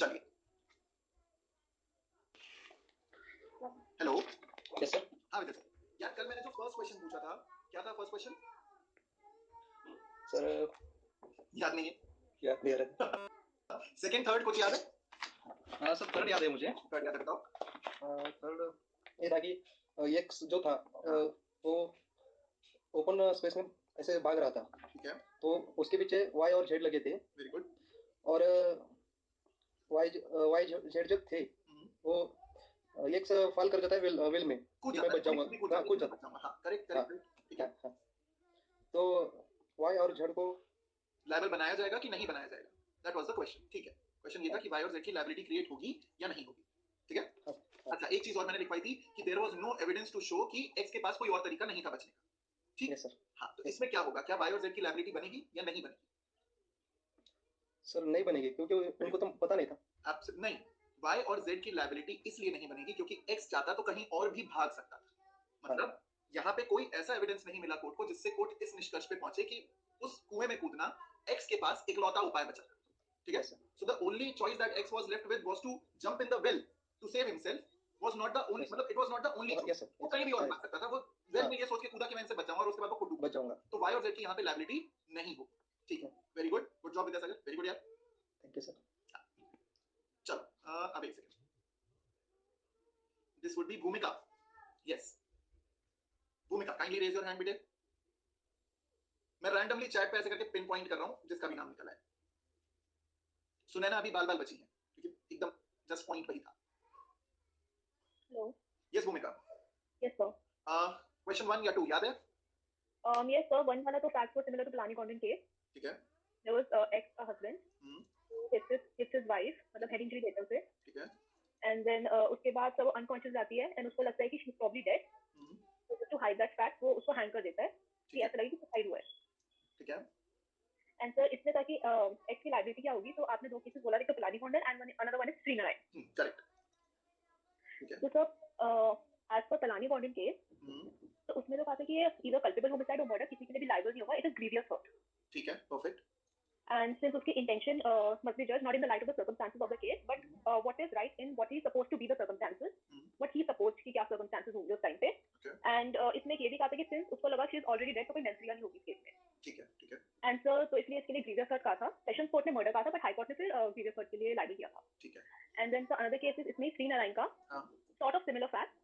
चलिए, hello. Yes sir. हाँ विजय sir, यार कल मैंने जो फर्स्ट क्वेश्चन पूछा था, क्या था फर्स्ट क्वेश्चन? सर याद नहीं है? याद नहीं आ रहा। सेकंड थर्ड कुछ याद है? हाँ सर, थर्ड याद है मुझे। थर्ड याद है, बताओ। थर्ड ये था कि एक्स जो था वो ओपन स्पेस में ऐसे भाग रहा था, ठीक है, तो उसके पीछे वाई और जेड लगे थे। Very good. और वाई वाई जेड जो थे वो एक्स फॉल कर जाता है विल में कूद कि मैं जाता है, बच जाऊंगा। कभी कूद हाँ, जाता कूद है, जाता बच जाऊंगा। हाँ, करेक्ट है। हाँ करेक्ट करेक्ट, ठीक हाँ है। हाँ। तो वाई और जेड को लायबल बनाया जाएगा कि नहीं बनाया जाएगा, दैट वाज द क्वेश्चन। ठीक है, क्वेश्चन ये था कि वाई और जेड की लायबिलिटी क्रिएट होगी या नहीं होगी। ठीक है। हाँ हाँ। अच्छा, एक चीज और मैंने लिखवाई थी कि there was no evidence to show कि एक्स के पास कोई और तरीका नहीं था बचने का। ठीक। Yes sir. हाँ, तो यस इसमें क्या होगा, क्या वाई और जेड की लायबिलिटी बनेगी या नहीं बनेगी? सर, नहीं बनेगी क्योंकि उनको तो पता नहीं था। आप नहीं, वाई और जेड की लायबिलिटी इसलिए नहीं बनेगी क्योंकि एक्स चाहता तो कहीं और भी भाग सकता था। हाँ मतलब यहाँ पे कोई ऐसा एविडेंस नहीं मिला कोर्ट को जिससे कोर्ट इस निष्कर्ष पे पहुंचे कि उस कुएं में कूदना एक्स के पास इकलौता उपाय बचा था। ठीक है। Yes sir. So the only choice that X was left with was to jump in the well to save himself, was not the only, yes मतलब it was not the only sir. Choice. Yes sir. वो कहीं भी और हाँ भाग सकता था, वो वेल हाँ, में ये सोच के कूदा कि मैं इनसे बच जाऊंगा और उसके बाद वो खुद डूब बच जाएगा। जाऊंगा। तो वाई और जेड की यहाँ पे लायबिलिटी नहीं होगी। ठीक है, very good, good job Vidyasagar, very good यार। Thank you sir. चलो अब एक second, this would be Bhumika. Yes, Bhumika kindly raise your hand बेटे। मैं रैंडमली चैट पे ऐसे करके पिन पॉइंट कर रहा हूं जिसका भी नाम निकला है। सुनैना अभी बाल बाल बची है क्योंकि एकदम जस्ट पॉइंट वही था। Hello. यस भूमिका, Yes, sir. क्वेश्चन 1 या 2 याद है? Yes, sir. One वाला तो facts were similar to Palani Condon case. ठीक है। There was ex a husband who hits his wife, मतलब head injury देता है उसे. ठीक है। And then उसके बाद सब unconscious जाती है and उसको लगता है कि she's probably dead. So just to hide that fact, वो उसको hang कर देता है कि ऐसा लगे कि suicide हुआ है. ठीक है। And sir, इसमें ताकि ex की liability क्या होगी, तो आपने दो cases बोला, एक तो Palani Condon and another one is Srinarayan. Correct. ठीक है। तो sir, as per Palani Condon case, तो उसमें तो कहा था कि ये either culpable homicide or murder, किसी के लिए भी liable नहीं होगा, it is grievous hurt. ठीक है, परफेक्ट। And since उसकी intention must be judged not in the light of the circumstances of the case, but what is right in what he is supposed to be the circumstances, what he supposed कि क्या circumstances होंगे उस time पे. And इसमें ये भी कहा था कि since उसको लगा she is already dead, तो कोई mens rea नहीं होगी इस case में. ठीक है। ठीक है। And sir, तो इसलिए इसके लिए grievous hurt कहा था. Sessions court ने murder कहा था, but high court ने फिर grievous hurt के लिए liable किया था. ठीक है। And then sir, another case is इसमें श्रीनारायण का sort of similar fact.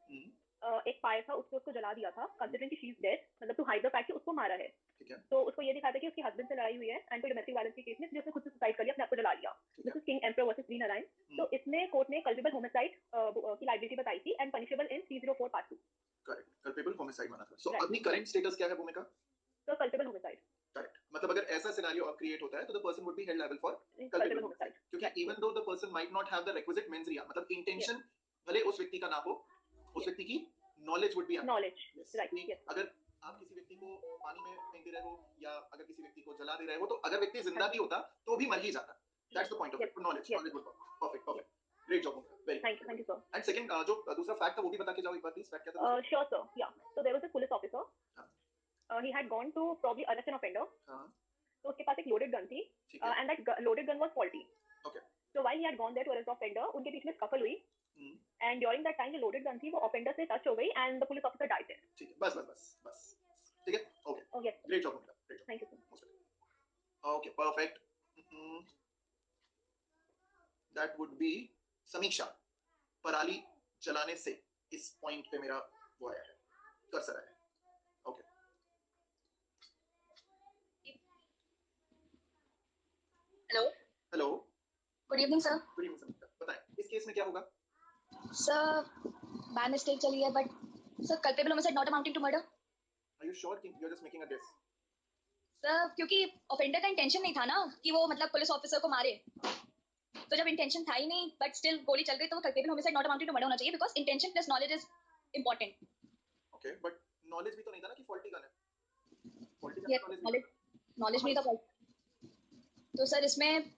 एक पायर था, उसको जला दिया था, considering कि she is dead, मतलब to hide the fact कि उसको मारा है. ठीक है। तो उसको ये दिखाया था कि उसके हस्बैंड से लड़ाई हुई है एंड कोई डोमेस्टिक वायलेंस के केस में, उसने खुद से सुसाइड कर लिया, अपने आप को जला लिया. This is king emperor versus Shrinarayan. तो इसमें कोर्ट ने कल्पेबल होमिसाइड की लायबिलिटी बताई थी and punishable in 304 part 2. Correct, culpable homicide माना था. सो अभी करंट स्टेटस क्या है भूमिका? तो कल्पेबल होमिसाइड. करेक्ट, मतलब अगर ऐसा सिनेरियो क्रिएट होता है तो the person would be held liable for culpable homicide, क्योंकि even though the person might not have the requisite mens rea, मतलब इंटेंशन भले उस व्यक्ति का ना हो, उस व्यक्ति की knowledge would be knowledge. Right. अगर आप किसी व्यक्ति को पानी में फेंक दे रहे हो या अगर किसी व्यक्ति को जला दे रहे हो, तो अगर व्यक्ति जिंदा भी होता तो भी मर ही जाता. That's the point of it. Knowledge would work. Perfect perfect, great job. Very thank you sir. And second जो दूसरा फैक्ट था वो भी बता के जाओ एक बार प्लीज. फैक्ट क्या था? Sure sir. Yeah so there was a police officer, he had gone to probably arrest an offender. तो उसके पास एक लोडेड गन थी and that loaded gun was faulty. Okay. So while he had gone there to arrest the offender, उनके बीच में scuffle हुई and during that time जो loaded gun थी वो offender से touch हो गई and the police officer died there. ठीक है, बस बस बस बस. ठीक है. Okay. Okay. Great job. Great job. Thank you sir. Okay, perfect. That would B समीक्षा. पराली जलाने से इस पॉइंट पे मेरा वो आया है, कर्सर आया है. Okay. Hello. Hello. Good evening sir. Good evening समीक्षा, बताएं इस केस में क्या होगा? सर बाय मिस्टेक चली है, but sir culpable homicide not amounting to murder. Are you sure कि you are just making a guess? Sir क्योंकि ऑफेंडर का इंटेंशन नहीं था ना कि वो मतलब पुलिस ऑफिसर को मारे, तो जब इंटेंशन था ही नहीं बट स्टिल गोली चल गई, तो वो culpable homicide not amounting to murder होना चाहिए because intention plus knowledge is important. Okay, but knowledge भी तो नहीं था ना कि फॉल्टी गन है. फॉल्टी गन ये नॉलेज नहीं था. तो सर इसमें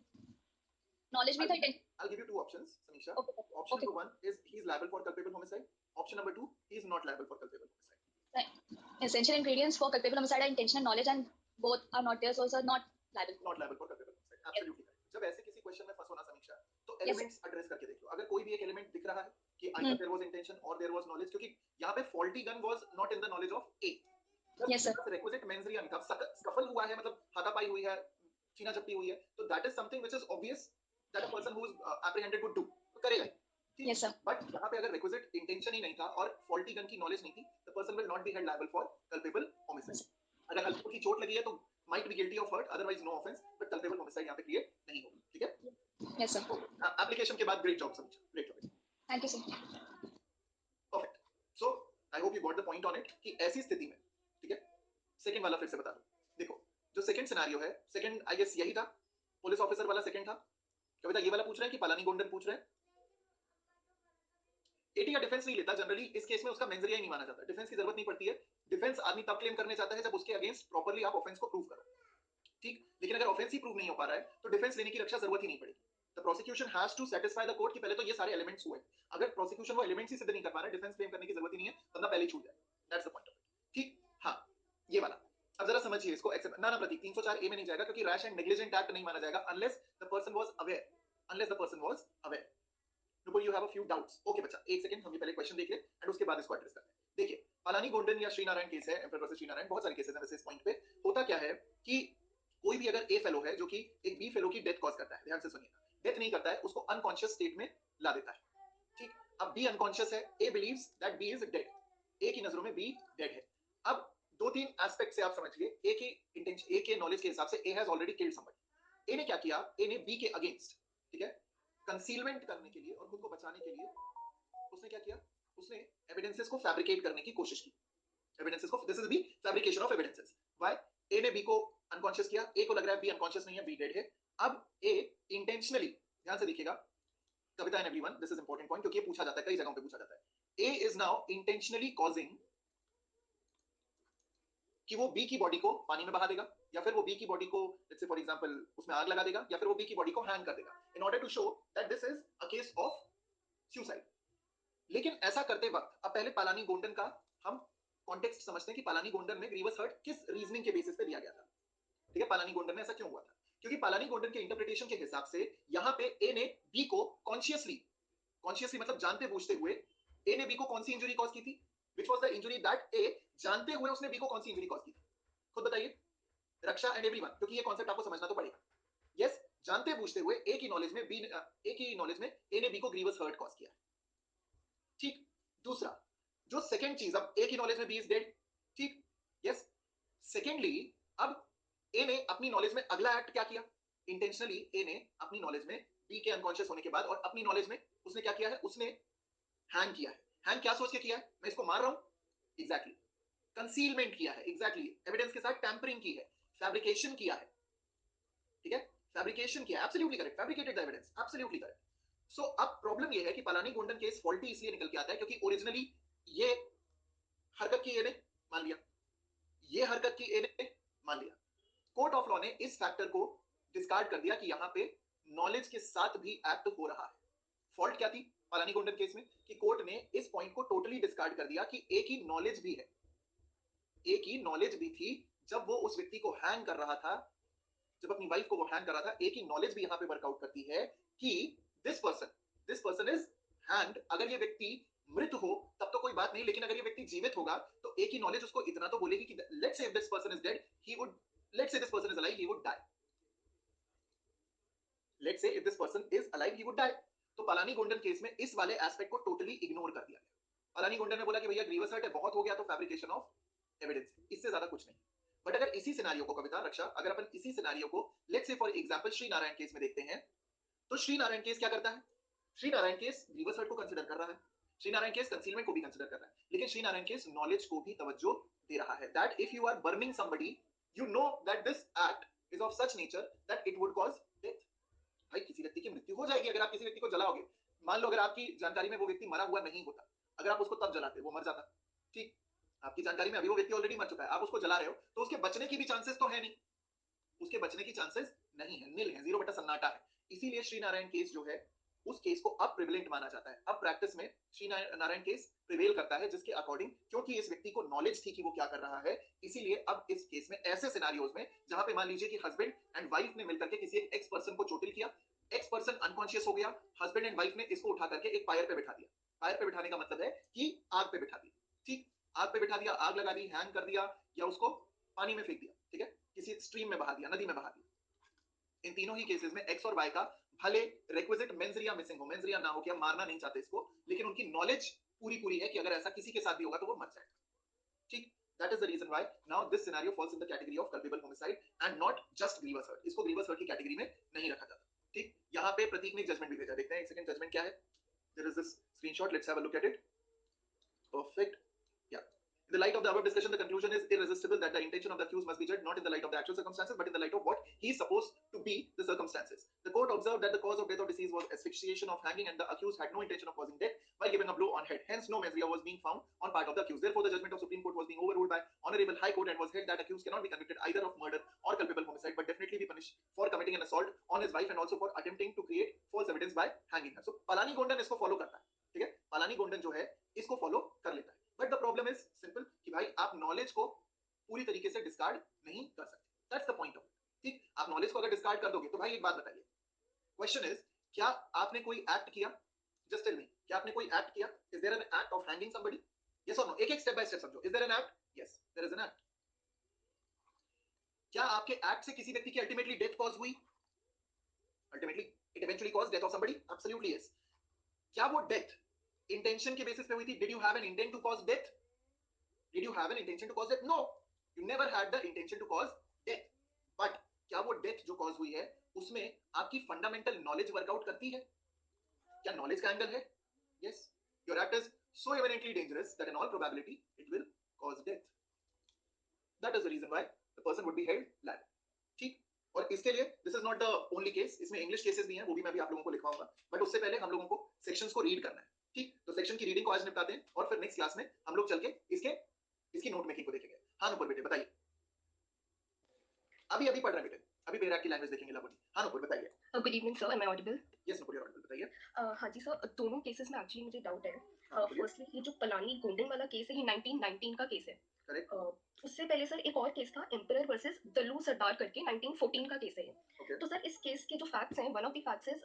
नॉलेज भी था. I'll give you two options, Samisha. Okay. Option number 1 is he is liable for culpable homicide. Option number 2, he is not liable for culpable homicide. Essential ingredients for culpable homicide are intention and knowledge, and both are not there, so sir not liable. Not liable for culpable homicide. Absolutely correct. जब ऐसे किसी question में फंसो ना समीक्षा, तो तो elements address करके देख लो, अगर कोई भी एक एलिमेंट दिख रहा है कि हम्म। either there was intention or there was knowledge, क्योंकि यहाँ पे faulty gun was not in the knowledge of A. Yes, sir. Requisite mens rea नहीं था, scuffle हुआ है, मतलब हाथापाई हुई है, छीना झपटी हुई है, तो that is something which is obvious that a person who is apprehended would do, तो करेगा ही, ठीक? Yes, sir. बट यहाँ पे अगर requisite intention ही नहीं था और faulty gun की knowledge नहीं थी, the person will not be held liable for culpable homicide. अगर culpable की चोट लगी है तो might be guilty of hurt, otherwise no offense, but culpable homicide यहाँ पे create नहीं होगी, ठीक है? Yes, sir. Application के बाद great job समीक्षा, great job. Thank you, sir. Perfect. So I hope you got the point on it कि ऐसी स्थिति में, ठीक है? सेकंड वाला फिर से बता दो, देखो जो सेकंड सिनेरियो है, सेकंड आई गेस यही था, पुलिस ऑफिसर वाला सेकंड था, कविता ये वाला पूछ रहे हैं कि पालानी गोंडन पूछ रहे हैं। एटी का डिफेंस नहीं लेता जनरली, इस केस में उसका मेंस रिया ही नहीं माना जाता, डिफेंस की जरूरत नहीं पड़ती है। डिफेंस आदमी तब क्लेम करने चाहता है जब उसके अगेंस्ट प्रॉपर्ली आप ऑफेंस को प्रूव करो, ठीक? लेकिन अगर ऑफेंस ही प्रूव नहीं हो पा रहा है तो डिफेंस लेने की रक्षा जरूरत ही नहीं पड़ेगी। The prosecution has to satisfy the court कि पहले तो ये सारे एलिमेंट्स हुए, अगर प्रोसिक्यूशन वो एलिमेंट्स ही सिद्ध नहीं कर पा रहा है, डिफेंस क्लेम करने की जरूरत ही नहीं है, बंदा पहले ही छूट जाएगा। That's the point of it, ठीक? हाँ, ये वाला अब जरा समझिए इसको, एक्सेप्ट ना प्रतीक 304 ए में नहीं जाएगा क्योंकि रैश एंड नेग्लिजेंट एक्ट नहीं माना जाएगा unless the person was aware, unless the person was aware. Nupur you have a few doubts, okay बच्चा एक सेकंड, हम ये पहले क्वेश्चन देख लें एंड उसके बाद इसको एड्रेस करते हैं। देखिए पालानी गोंडन या श्रीनारायण केस है, एम्परर वर्सेस श्रीनारायण, बहुत सारे केसेस हैं वैसे इस पॉइंट पे। होता क्या है कि कोई भी अगर ए फेलो है जो कि एक बी फेलो की डेथ कॉज करता है, ध्यान से सुनिएगा, डेथ नहीं करता है, उसको अनकॉन्शियस स्टेट में ला देता है, ठीक? अब बी अनकॉन्शियस है, A believes that B is dead, A की नजरों में बी डेड है। अब दो तीन एस्पेक्ट से आप समझिए, ए की इंटेंशन, ए के नॉलेज के हिसाब से A has already killed somebody. A ने क्या किया, ए ने बी के अगेंस्ट, ठीक है, कंसीलमेंट करने के लिए और खुद को बचाने के लिए उसने क्या किया, उसने एविडेंसेस को फैब्रिकेट करने की कोशिश की, एविडेंसेस को, this is B fabrication of evidences. Why? A ने बी को अनकॉन्शियस किया, ए को लग रहा है बी अनकॉन्शियस नहीं है, बी डेड है। अब ए इंटेंशनली, ध्यान से देखिएगा Kavita and everyone, this is important point क्योंकि ये पूछा जाता है, कई जगहों पे पूछा जाता है। ए इज नाउ इंटेंशनली कॉजिंग कि वो बी की बॉडी को पानी में बहा देगा, या फिर वो बी की बॉडी को लेट्स से फॉर एग्जांपल उसमें आग लगा देगा, या फिर वो बी की बॉडी को हैंग कर देगा, in order to show that this is a case of suicide. लेकिन ऐसा करते वक्त अब पहले पालानी गोंडन का हम कॉन्टेक्स्ट समझते हैं कि पालानी गोंडन में ग्रीवस हर्ट किस रीजनिंग के बेसिस पे दिया गया था, ठीक है? पालानी गोंडन में ऐसा क्यों हुआ था? क्योंकि पालानी गोंडन के इंटरप्रिटेशन के हिसाब से यहाँ पे ए ने बी को कॉन्शियसली मतलब जानते बूझते हुए ए ने बी को कौन सी इंजरी कॉज की थी, which was the injury that A जानते हुए उसने बी को कौन सी इंजरी कॉज की थी, खुद बताइए रक्षा एंड एवरीवन, क्योंकि ये कॉन्सेप्ट आपको समझना तो पड़ेगा। यस, जानते बूझते हुए ए की नॉलेज में बी, ए की नॉलेज में ए ने बी को ग्रीवस हर्ट कॉज किया, ठीक? दूसरा जो सेकंड चीज, अब ए की नॉलेज में बी इज डेड, ठीक? यस। सेकेंडली अब ए ने अपनी नॉलेज में अगला एक्ट क्या किया, इंटेंशनली ए ने अपनी नॉलेज में बी के अनकॉन्शियस होने के बाद और अपनी नॉलेज में उसने क्या किया है, उसने हैंग किया है। हैंग क्या सोच के किया है, मैं इसको मार रहा हूं, एग्जैक्टली कंसीलमेंट किया है, एग्जैक्टली एविडेंस के साथ टैंपरिंग की है, फैब्रिकेशन किया है, ठीक है? फैब्रिकेशन किया, absolutely correct, fabricated the evidence, absolutely correct. So अब प्रॉब्लम ये है कि पालानी गोंडन केस फॉल्टी इसलिए निकल के आता है क्योंकि ओरिजिनली ये हरकत की ए ने मान लिया, ये हरकत की ए ने मान लिया, कोर्ट ऑफ लॉ ने इस फैक्टर को डिस्कार्ड कर दिया कि यहां पे नॉलेज के साथ भी एक्ट हो रहा है। फॉल्ट क्या थी पालानी गोंडन केस में कि कोर्ट ने इस पॉइंट को टोटली डिस्कार्ड कर दिया कि ए की नॉलेज भी है, ए की नॉलेज भी थी जब वो उस व्यक्ति को हैंग कर रहा था, जब अपनी वाइफ को वो हैंग कर रहा था, ए की नॉलेज भी यहां पे वर्कआउट करती है कि दिस पर्सन इज हैंग्ड। अगर ये व्यक्ति मृत हो तब तो कोई बात नहीं, लेकिन अगर ये व्यक्ति जीवित होगा तो ए की नॉलेज उसको इतना तो बोलेगी कि let's say if this person is dead he would, let's say this person is alive he would die, let's say if this person is alive he would die। तो पालानी गोंडन केस में इस वाले एस्पेक्ट को टोटली इग्नोर कर दिया गया। पालानी गोंडन ने बोला कि भैया ग्रीवस हर्ट है, बहुत हो गया, तो फैब्रिकेशन ऑफ एविडेंस, इससे ज्यादा कुछ नहीं। बट अगर इसी सिनेरियो को कविता रक्षा, अगर अपन इसी सिनेरियो को let's say for example Shri Narayan case में देखते हैं, तो श्री नारायण केस क्या करता है, Shri Narayan case grievous hurt को कंसीडर कर रहा है, श्री नारायण केस कंसीलमेंट को भी कंसीडर कर रहा है, लेकिन श्री नारायण केस नॉलेज को भी तवज्जो दे रहा है that if you are burning somebody you know that this act is of such nature that it would cause death। भाई किसी व्यक्ति की मृत्यु हो जाएगी अगर आप किसी व्यक्ति को जलाओगे। मान लो अगर आपकी जानकारी में वो व्यक्ति मरा हुआ नहीं होता, अगर आप उसको तब जलाते वो मर जाता, ठीक? आपकी जानकारी में अभी वो व्यक्ति ऑलरेडी मर चुका है, आप उसको जला रहे हो तो उसके बचने की भी चांसेस तो है नहीं, उसके बचने की चांसेस नहीं है, नील है, 0 बटा सन्नाटा है। इसीलिए श्री नारायण केस जो है उस केस को अब प्रिविलेंट माना जाता है। अब प्रैक्टिस में श्री नारायण केस प्रिवेल करता है जिसके अकॉर्डिंग, क्योंकि इस व्यक्ति को नॉलेज थी कि वो क्या कर रहा है, इसीलिए अब इस केस में ऐसे सिनेरियोज में जहां पे मान लीजिए कि हस्बैंड एंड वाइफ ने मिलकर के किसी एक एक्स पर्सन को चोटिल किया, एक्स पर्सन अनकॉन्शियस हो गया, हस्बैंड एंड वाइफ ने इसको उठा करके एक फायर पे बिठा दिया। फायर पे बिठाने का मतलब है कि आग पे बिठा दिया, ठीक, आग पे बिठा दिया, आग लगा दी, हैंग कर दिया, या उसको पानी में फेंक दिया, ठीक है, किसी स्ट्रीम में बहा दिया, नदी में बहा दिया। इन तीनों ही केसेस में एक्स और वाई का भले रिक्विजिट मेंसरिया मिसिंग हो, मेंसरिया ना हो, कि हम मारना नहीं चाहते इसको, लेकिन उनकी नॉलेज पूरी पूरी है कि अगर ऐसा किसी के साथ भी होगा तो वो मर जाएगा, ठीक। That is the reason why now this scenario falls in the category of culpable homicide and not just grievous hurt. इसको grievous hurt की कैटेगरी में नहीं रखा जाता, ठीक। यहाँ पे प्रतीक ने जजमेंट भी भेजा, देखते हैं एक सेकंड जजमेंट क्या है। There is this screenshot, let's have a look at it. Perfect. Yeah. In the light of the above discussion, the conclusion is irresistible that the intention of the accused must be judged not in the light of the actual circumstances, but in the light of what he is supposed to be the circumstances. The court observed that the cause of death or disease was asphyxiation of hanging, and the accused had no intention of causing death by giving a blow on head. Hence, no mens rea was being found on part of the accused. Therefore, the judgment of Supreme Court was being overruled by Honorable High Court and was held that accused cannot be convicted either of murder or culpable homicide, but definitely be punished for committing an assault on his wife and also for attempting to create false evidence by hanging her. So, Palani Gondan इसको follow करता है, ठीक है, Palani Gondan जो है इसको follow कर लेता है। But the problem is simple कि भाई आप नॉलेज को पूरी तरीके से डिस्कार्ड नहीं कर सकते, that's the point of it, ठीक। आप नॉलेज को अगर डिस्कार्ड कर दोगे तो भाई एक बात बताइए, क्वेश्चन इज, क्या आपने कोई एक्ट किया, जस्ट टेल मी, क्या आपने कोई एक्ट किया, is there an act of hanging somebody, yes और नो, एक एक स्टेप बाय स्टेप समझो, is there an act, yes there is an act. क्या आपके एक्ट से किसी व्यक्ति की अल्टीमेटली डेथ कॉज हुई, ultimately it eventually cause death of somebody, absolutely yes. क्या वो डेथ इंटेंशन के बेसिस पे हुई थी, did you have an intent to cause death, Did you have an intention to cause death? No, you never had the intention to cause death. But क्या वो death जो cause हुई है उसमें आपकी फंडामेंटल नॉलेज वर्कआउट करती है, क्या नॉलेज का एंगल है, yes, your act is so eminently dangerous that in all probability it will cause death. That is the reason why the person would be held liable, ठीक। और इसके लिए this is not the only case, इसमें English cases भी हैं, वो भी मैं भी आप लोगों को लिखवाऊंगा, बट उससे पहले हम लोगों को सेक्शंस को रीड करना है, ठीक। तो सेक्शन की रीडिंग को आज निपटाते हैं और फिर नेक्स्ट क्लास में हम लोग चल के इसकी नोट मेकिंग को देखेंगे। हाँ नुपुर बेटे बताइए, अभी अभी पढ़ रहे हैं बेटे, अभी बेराक की लैंग्वेज देखेंगे लाबोनी। हाँ नुपुर बताइए। Good evening sir, am I audible? Yes Nupur, you audible, बताइए। हाँ जी सर, दोनों केसेस में एक्चुअली मुझे डाउट है। हाँ, बोलिए। फर्स्टली ये जो पलानी गोंडन वाला केस है, ये 1919 का केस है। करेक्ट। उससे पहले सर एक और केस था, एम्परर वर्सेस दल्लू सरदार करके, 1914 का केस है ये। ओके। तो सर इस केस के जो फैक्ट्स हैं, one of the facts is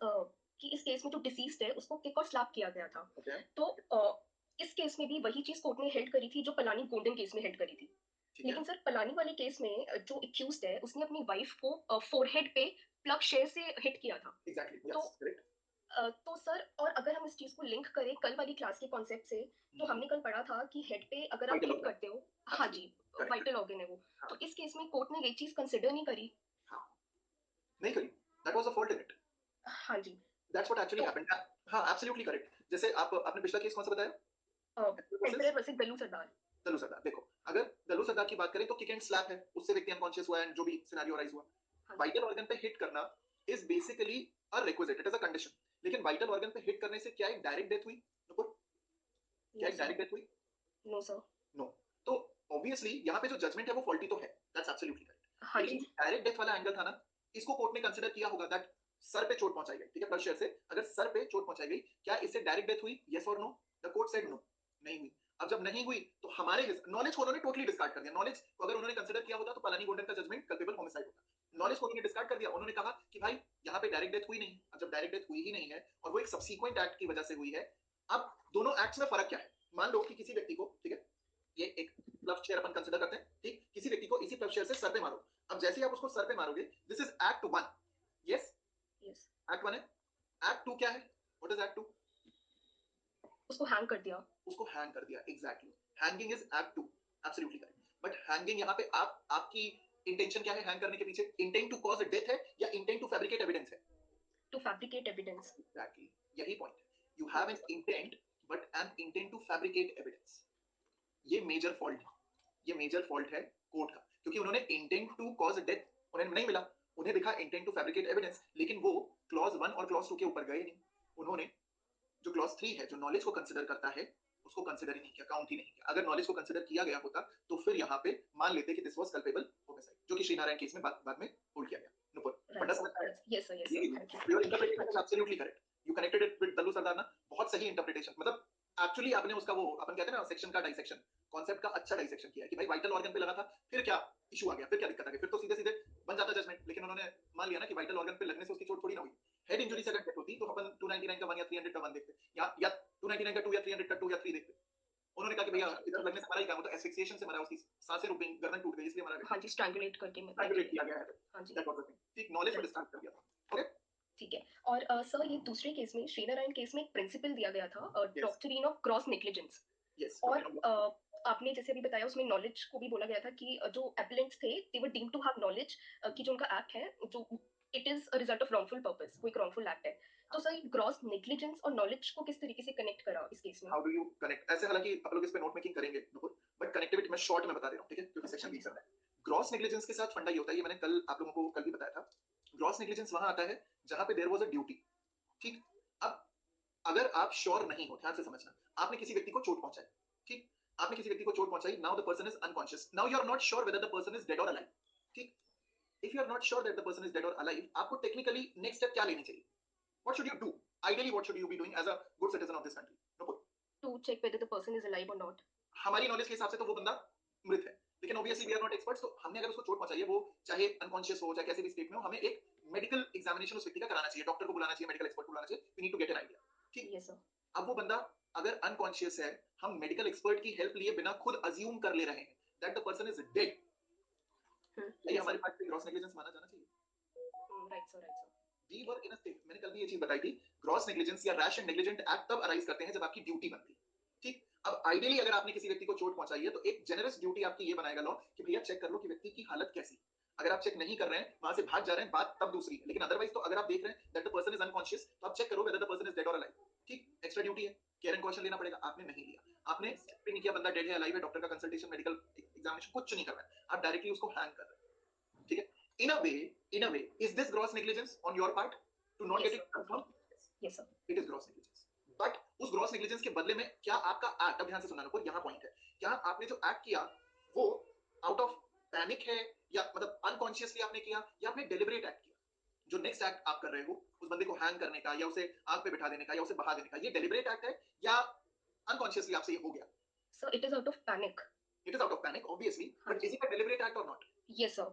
कि इस केस में जो डिसीज्ड है उसको किक और स्लैप किया गया था। ओके, तो इस केस में भी वही चीज कोर्ट ने हेल्ड करी थी जो पलानी गोंडन केस में हेल्ड करी थी। ठीक है। लेकिन सर पलानी वाले केस में जो एक्यूज्ड है उसने अपनी वाइफ को फोरहेड पे प्लग शेयर से हिट किया था। एग्जैक्टली, तो यस, करेक्ट। तो सर, और अगर हम इस चीज को लिंक करें कल वाली क्लास के कॉन्सेप्ट से, तो हमने कल पढ़ा था कि हेड पे अगर आप Vital हिट organ. करते हो, हाँ जी, Correct. वाइटल ऑर्गन है वो। हाँ। तो इस केस में कोर्ट ने ये चीज कंसिडर नहीं करी। हाँ, नहीं करी, that was a fault in it, हाँ जी, दैट्स व्हाट एक्चुअली तो हैपेंड। हाँ, एब्सोल्युटली करेक्ट। जैसे आप आपने पिछला केस कौन सा बताया, एम्परर वर्सेस दल्लू सरदार। दल्लू सरदार। देखो, अगर दल्लू सरदार की बात करें तो किक एंड स्लैप है, उससे व्यक्ति अनकॉन्शियस हुआ एंड जो भी सिनेरियो राइज हुआ। हाँ जी, वाइटल ऑर्गन पे हिट करना is basically a requisite, it is a condition. लेकिन वाइटल ऑर्गन पे हिट करने से क्या एक डायरेक्ट डेथ हुई नुपुर, क्या एक डायरेक्ट डेथ हुई, नो सर। नो। तो ऑब्वियसली यहाँ पे जो जजमेंट है वो फॉल्टी तो है, दैट्स एब्सोल्युटली करेक्ट। हाँ लेकिन जी, डायरेक्ट डेथ वाला एंगल था ना, इसको कोर्ट ने कंसीडर किया होगा दैट सर पे चोट पहुंचाई गई, ठीक है, प्लस शेयर से अगर सर पे चोट पहुंचाई गई, क्या इससे डायरेक्ट डेथ हुई, यस और no. The court said no, नहीं हुई। अब जब नहीं हुई तो हमारे नॉलेज को उन्होंने टोटली डिस्कार्ड कर दिया। नॉलेज को अगर उन्होंने कंसीडर किया होता तो पलानी गोल्डन का जजमेंट कल्पेबल होमिसाइड होता। नॉलेज को उन्होंने डिस्कार्ड कर दिया, उन्होंने कहा कि भाई यहाँ पे डायरेक्ट डेथ हुई नहीं। अब जब डायरेक्ट डेथ हुई ही नहीं है और वो एक सब्सीक्वेंट एक्ट की वजह से हुई है, अब दोनों एक्ट्स में फर्क क्या है। मान लो कि किसी व्यक्ति को, ठीक है, ये एक प्लव शेयर अपन कंसीडर करते हैं, ठीक, किसी व्यक्ति को इसी प्लव शेयर से सर पे मारो। अब जैसे ही आप उसको सर पे मारोगे, this is act 1, yes, yes, act 1 है। एक्ट 2 क्या है, व्हाट इज एक्ट 2, उसको हैंग कर दिया। उसको हैंग कर दिया, exactly, hanging is act 2, absolutely correct. But hanging यहाँ पे आपकी इंटेंशन क्या है, हैंग करने के पीछे इंटेंट टू कॉज डेथ है या इंटेंट टू फैब्रिकेट एविडेंस है, टू फैब्रिकेट एविडेंस। एग्जैक्टली, यही पॉइंट है। You have an intent but an intent to fabricate evidence, ये मेजर फॉल्ट है, ये मेजर फॉल्ट है कोर्ट का, क्योंकि उन्होंने इंटेंट टू कॉज डेथ उन्हें नहीं मिला, उन्हें दिखा इंटेंट टू फैब्रिकेट एविडेंस, लेकिन वो क्लॉज 1 और क्लॉज 2 के ऊपर गए नहीं। उन्होंने जो क्लॉज 3 है, जो नॉलेज को कंसीडर करता है, उसको कंसीडर ही नहीं किया, काउंट ही नहीं किया। अगर नॉलेज को कंसीडर किया गया होता तो फिर यहाँ पे मान लेते कि दिस वाज कल्पेबल होमिसाइड, जो कि श्रीनारायण केस में बाद में होल्ड किया गया। नुपुर, फंडा समझ आया? यस सर, यस ये sir, thank you. Your interpretation is absolutely correct, you connected it with Dallu Sardar ना, बहुत सही इंटरप्रिटेशन। मतलब एक्चुअली आपने उसका वो अपन कहते हैं ना सेक्शन का डाइसेक्शन, कॉन्सेप्ट का अच्छा डाइसेक्शन किया कि भाई वाइटल ऑर्गन पे लगा था, फिर क्या इशू आ गया, फिर क्या दिक्कत आ गई, फिर तो सीधे सीधे बन जाता जजमेंट। लेकिन उन्होंने मान लिया ना कि वाइटल ऑर्गन पे लगने से उसकी चोट थोड़ी ना हुई, हेड इंजरी से अगर डेथ होती तो अपन 299 का 1 या 300 का 1 देखते, या 299 का 2 या 300 का 2 या 3 देखते। उन्होंने कहा कि भैया इधर लगने से मरा ही क्या, वो तो एस्फिक्सिएशन से मरा, उसकी सांसें रुक गई, गर्दन टूट गई इसलिए मरा। हाँ जी, स्ट्रैंगुलेट करके स्ट्रैंगुलेट किया गया है, हाँ जी, दैट वाज द थिंग। ठीक, नॉलेज को डिस्ट्रैक्ट कर दिया था। ओके, ठीक है। और सर ये दूसरे केस में, श्रीनारायण केस में एक प्रिंसिपल दिया गया था, Yes. Doctrine of gross negligence. Yes. और आपने जैसे अभी बताया उसमें नॉलेज को भी बोला गया था कि जो एपेलेंट्स थे दे वर डीम्ड टू हैव नॉलेज कि जो उनका एक्ट है जो it is a result of wrongful purpose, वो एक रॉन्गफुल एक्ट है। तो सर ग्रॉस नेग्लिजेंस और नॉलेज को किस तरीके से कनेक्ट करा इस केस में? हाउ डू यू कनेक्ट, ऐसे हालांकि आप लोग इस पे नोट मेकिंग करेंगे नुपुर, बट कनेक्टिविटी मैं शॉर्ट में बता दे रहा हूं, ठीक है, क्योंकि सेक्शन लीड करना है। ग्रॉस नेग्लिजेंस के साथ फंडा ये होता है, ये मैंने कल आप लोगों को कल भी बताया था। ग्रॉस नेग्लिजेंस वहां आता है जहां पे देयर वाज अ ड्यूटी। ठीक, अब अगर आप श्योर नहीं हो, ध्यान से समझना, आपने किसी व्यक्ति को चोट पहुंचाई, ठीक, आपने किसी व्यक्ति को चोट पहुंचाई, now the person is unconscious, now you are not sure whether the person is dead और अलाइव। ठीक, if you are not sure that the person is dead और अलाइव, आपको टेक्निकली नेक्स्ट स्टेप क्या लेनी चाहिए? What should you do? Ideally what should you be doing as a good citizen of this country? Nupur, to check whether the person is alive और not. हमारी knowledge के हिसाब से तो वो बंदा मृत है, लेकिन obviously we are not experts, तो हमने अगर उसको चोट पहुंचाई है, वो चाहे अनकॉन्शियस हो चाहे कैसे भी स्टेट में हो, हमें एक मेडिकल एग्जामिनेशन उस व्यक्ति का कराना चाहिए, डॉक्टर को बुलाना चाहिए, मेडिकल एक्सपर्ट को बुलाना चाहिए, we need to get an idea. ठीक, यस सर। अब वो बंदा अगर अनकॉन्शियस है, हम मेडिकल एक्सपर्ट की हेल्प लिए बिना खुद अज्यूम कर ले रहे हैं that the person is dead, ये हमारे पास ग्रॉस नेग्लिजेंस माना जाना चाहिए। Right sir, right sir. We were in a state, मैंने कल भी ये चीज बताई थी, ग्रॉस नेग्लिजेंस या रैश एंड नेग्लिजेंट एक्ट तब अराइज करते हैं जब आपकी ड्यूटी बनती है। ठीक, अब आइडियली अगर आपने किसी व्यक्ति को चोट पहुंचाई है तो एक जेनरस ड्यूटी आपकी ये बनाएगा लॉ कि भैया चेक कर लो कि व्यक्ति की हालत कैसी। अगर आप चेक नहीं कर रहे हैं, वहां से भाग जा रहे हैं, बात तब दूसरी है, लेकिन अदरवाइज तो अगर आप देख रहे हैं that the person is unconscious, तो आप चेक करो weather the person is dead और अलाइव। ठीक, एक्स्ट्रा ड्यूटी है, केयर एंड कॉशन लेना पड़ेगा, आपने नहीं लिया, आपने चेक भी नहीं किया बंदा डेड है अलाइव है, डॉक्टर का कंसल्टेशन मेडिकल एग्जामिनेशन कुछ नहीं कर रहा है, आप डायरेक्टली उसको हैंग कर रहे हैं। ठीक है, in a way is this gross negligence on your part to not Yes, get it sir. confirmed? Yes, sir. It is gross negligence, but उस gross negligence के बदले में क्या आपका एक्ट, अब ध्यान से सुनना नुपुर, यहाँ पॉइंट है, क्या आपने जो एक्ट किया वो आउट ऑफ पैनिक है, या मतलब अनकॉन्शियसली आपने किया, या आपने डेलिबरेट एक्ट किया? जो नेक्स्ट एक्ट आप कर रहे हो उस बंदे को हैंग करने का, या उसे आग पे बिठा देने का, या उसे बहा देने का, ये डेलिबरेट एक्ट है या अनकॉन्शियसली आपसे ये हो गया? Sir, it is out of panic. It is out of panic obviously, but is it a deliberate act or not? Yes, sir.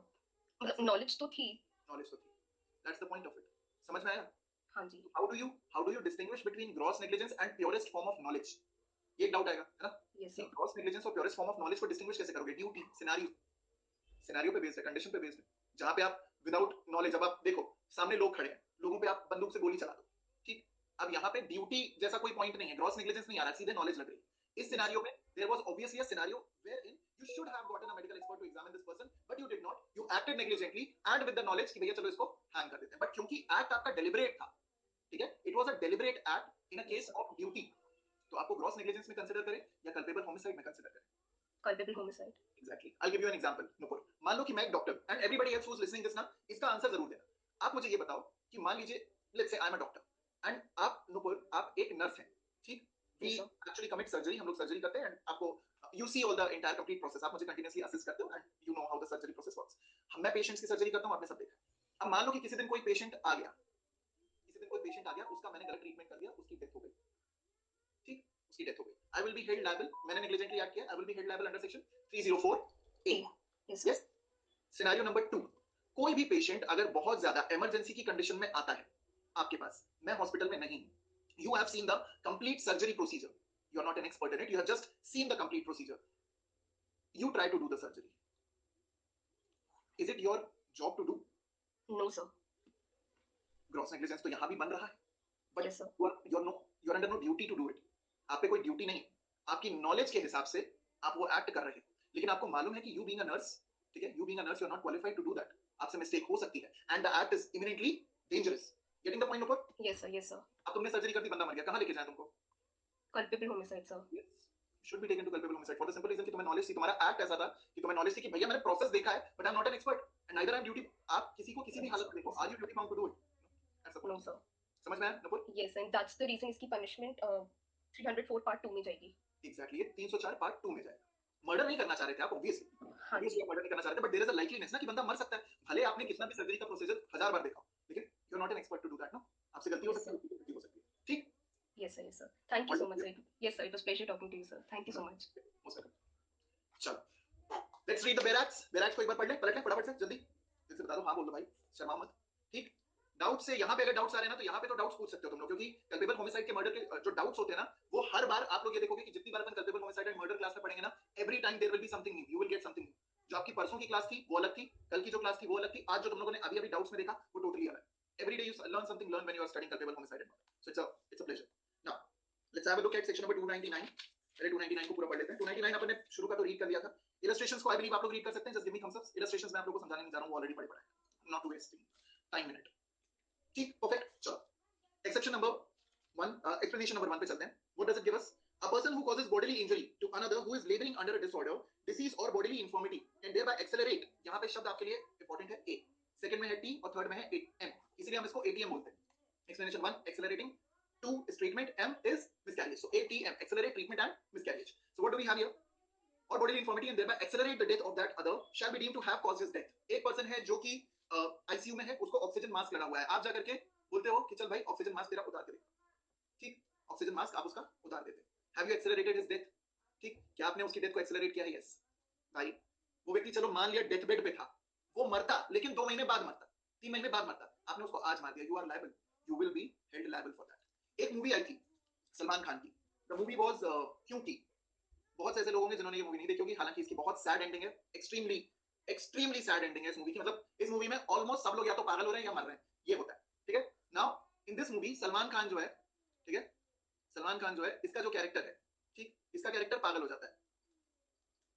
मतलब knowledge तो थी। Knowledge तो थी, that's the point of it, समझ में आया? हाँ जी। how do you distinguish between gross negligence and purest form of knowledge? ये एक डाउट आएगा, है ना? Yes, sir. ग्रॉस नेग्लिजेंस और प्योरेस्ट फॉर्म ऑफ नॉलेज को डिस्टिंग्विश कैसे करोगे? ड्यूटी, सिनेरियो पे बेस्ड है, कंडीशन पे बेस्ड है, जहां पे आप विदाउट नॉलेज, अब आप देखो सामने लोग खड़े हैं, लोगों पे आप बंदूक से गोली चला दो, ठीक, अब यहाँ पे ड्यूटी जैसा कोई पॉइंट नहीं है, ग्रॉस नेग्लिजेंस नहीं आ रहा, सीधे नॉलेज लग रही है। इस सिनेरियो में there was obviously a scenario wherein you should have gotten a medical expert to examine this person, but you did not, you acted negligently and with the knowledge कि भैया चलो इसको हैंग कर देते हैं, बट क्योंकि act आपका deliberate था, ठीक है, it was a deliberate act in a case of duty, तो आपको ग्रॉस नेग्लिजेंस में कंसीडर करें या कल्पेबल होमिसाइड में कंसीडर करें? Culpable homicide. Exactly. I'll give you an example, Nupur. मान लो कि मैं एक doctor, and everybody else who's listening this now, इसका आंसर जरूर देना। आप मुझे ये बताओ कि मान लीजिए, let's say I'm a doctor, and आप नुपुर, आप एक नर्स हैं, ठीक? We actually commit surgery, हम लोग सर्जरी करते हैं, and आपको you see all the entire complete process, आप मुझे continuously assist करते हो, and you know how the surgery process works. मैं पेशेंट्स की सर्जरी करता हूँ, आपने सब देखा। अब मान लो कि किसी दिन कोई पेशेंट आ गया, उसका मैंने गलत ट्रीटमेंट कर दिया, उसकी डेथ हो गई, ठीक, उसकी डेथ हो गई, I will be held liable, मैंने नेग्लिजेंटली एक्ट किया, I will be held liable under section 304A। Yes, sir. Yes, scenario number 2, कोई भी पेशेंट अगर बहुत ज्यादा इमरजेंसी की कंडीशन में आता है आपके पास, मैं हॉस्पिटल में नहीं हूं, you have seen the complete surgery procedure, you are not an expert in it, you have just seen the complete procedure, you try to do the surgery, is it your job to do? No, sir. Gross negligence तो यहां भी बन रहा है, but Yes, sir. You are under no duty to do it, आप पे कोई duty नहीं है, आपकी नॉलेज के हिसाब से आप वो एक्ट कर रहे हैं, लेकिन आपको मालूम है कि यू बीइंग अ नर्स, ठीक है, you being a nurse you are not qualified to do that, आपसे मिस्टेक हो सकती है, and the act is imminently dangerous, getting the point ऊपर? Yes, sir. Yes, sir. अब तुमने सर्जरी कर दी, बंदा मर गया, कहां लेके जाए तुमको? Culpable homicide, sir. Should be taken to culpable homicide for the simple reason कि तुम्हें नॉलेज थी, तुम्हारा एक्ट ऐसा था कि तुम्हें नॉलेज थी कि भैया मैंने प्रोसेस देखा है, but I am not an expert and neither I am duty, आप किसी को किसी भी हालत में देखो, are you duty bound to do it? No, sir. समझ में आया Nupur? Yes, and that's the reason इसकी punishment 304 part 2 में जाएगी। एग्जैक्टली, ये 304 पार्ट 2 में जाएगा। मर्डर नहीं करना चाह रहे थे आप, ऑब्वियसली हाँ जी। मर्डर नहीं करना चाह रहे थे, बट देयर इज अ लाइकलीनेस ना कि बंदा मर सकता है, भले आपने कितना भी सर्जरी का प्रोसीजर 1000 बार देखा हो, लेकिन you are not an expert to do that, no, आपसे गलती हो Yes, सकती है, गलती हो सकती है, ठीक? Yes, sir. Yes, sir. Thank you so much, sir. Yes, sir. It was pleasure talking to you, sir. Thank you so much. Most welcome. चलो, लेट्स रीड द बैरक्स को एक बार पढ़ ले, पलट ले फटाफट से, जल्दी से बता दो, हाँ बोल दो भाई, शर्मा मत, ठीक? डाउट्स? डाउट से यहाँ पे अगर डाउट्स आ रहे हैं ना, तो यहाँ पे तो डाउट्स पूछ सकते हो तुम लोग, क्योंकि कल्पेबल होमिसाइड के मर्डर के जो डाउट्स होते हैं ना, वो हर बार आप लोग ये देखोगे कि जितनी बार अपन culpable homicide and murder class में पढ़ेंगे ना, every time there will be something new, you will get something new. जो आपकी परसों की क्लास थी वो अलग थी, कल की जो क्लास थी वो अलग थी, आज जो तुम लोगों ने अभी अभी डाउट्स में देखा वो टोटली अलग। Every day you learn something, learn when you are studying culpable homicide and murder. So it's a pleasure. Now let's have a look at section number 299। पहले 299 को पूरा पढ़ लेते हैं। 299 अपन ने शुरू का तो रीड कर लिया था। इलस्ट्रेशंस को आई बिलीव आप लोग रीड कर सकते हैं, just give me thumbs up. Illustrations मैं आप लोगों को समझाने नहीं जा रहा हूं, वो ऑलरेडी पढ़े पढ़ा है, नॉट वेस्टिंग टाइम मिनट। ठीक, परफेक्ट, चलो एक्सेप्शन नंबर 1, explanation number 1 पे चलते हैं। What does it give us? A person who causes bodily injury to another who is laboring under a disorder, disease or bodily infirmity can thereby accelerate। यहाँ पे शब्द आपके लिए important है A, second में है T और थर्ड में है M, इसीलिए हम इसको ATM बोलते हैं। Explanation 1 accelerating, 2 is treatment, M is miscarriage, so ATM accelerate, treatment and miscarriage। So what do we have here? Or bodily infirmity and thereby accelerate the death of that other shall be deemed to have caused his death। एक person है जो कि ICU में है, उसको oxygen mask लगा हुआ है, आप जाकर के बोलते हो कि चल भाई ऑक्सीजन मास्क तेरा उतार के दे, ठीक, ऑक्सीजन मास्क आप उसका उतार देते। Have you accelerated his death? ठीक, क्या आपने उसकी डेथ को एक्सेलरेट किया है? यस भाई। वो व्यक्ति चलो मान लिया डेथ बेड पे था, वो मरता लेकिन 2 महीने बाद मरता, 3 महीने बाद मरता, आपने उसको आज मार दिया, you are liable, you will be held liable for that. एक मूवी आई थी सलमान खान की, द मूवी वाज क्योंकि, बहुत से ऐसे लोग होंगे जिन्होंने ये मूवी नहीं देखी होगी, हालांकि इसकी बहुत सैड एंडिंग है, एक्सट्रीमली सैड एंडिंग है इस मूवी की। मतलब इस मूवी में ऑलमोस्ट सब लोग या तो पागल हो रहे हैं या मर रहे हैं, ये होता है, ठीक है। Now in this movie Salman Khan जो है, ठीक है, सलमान खान जो है, इसका जो कैरेक्टर है, ठीक, इसका कैरेक्टर पागल हो जाता है,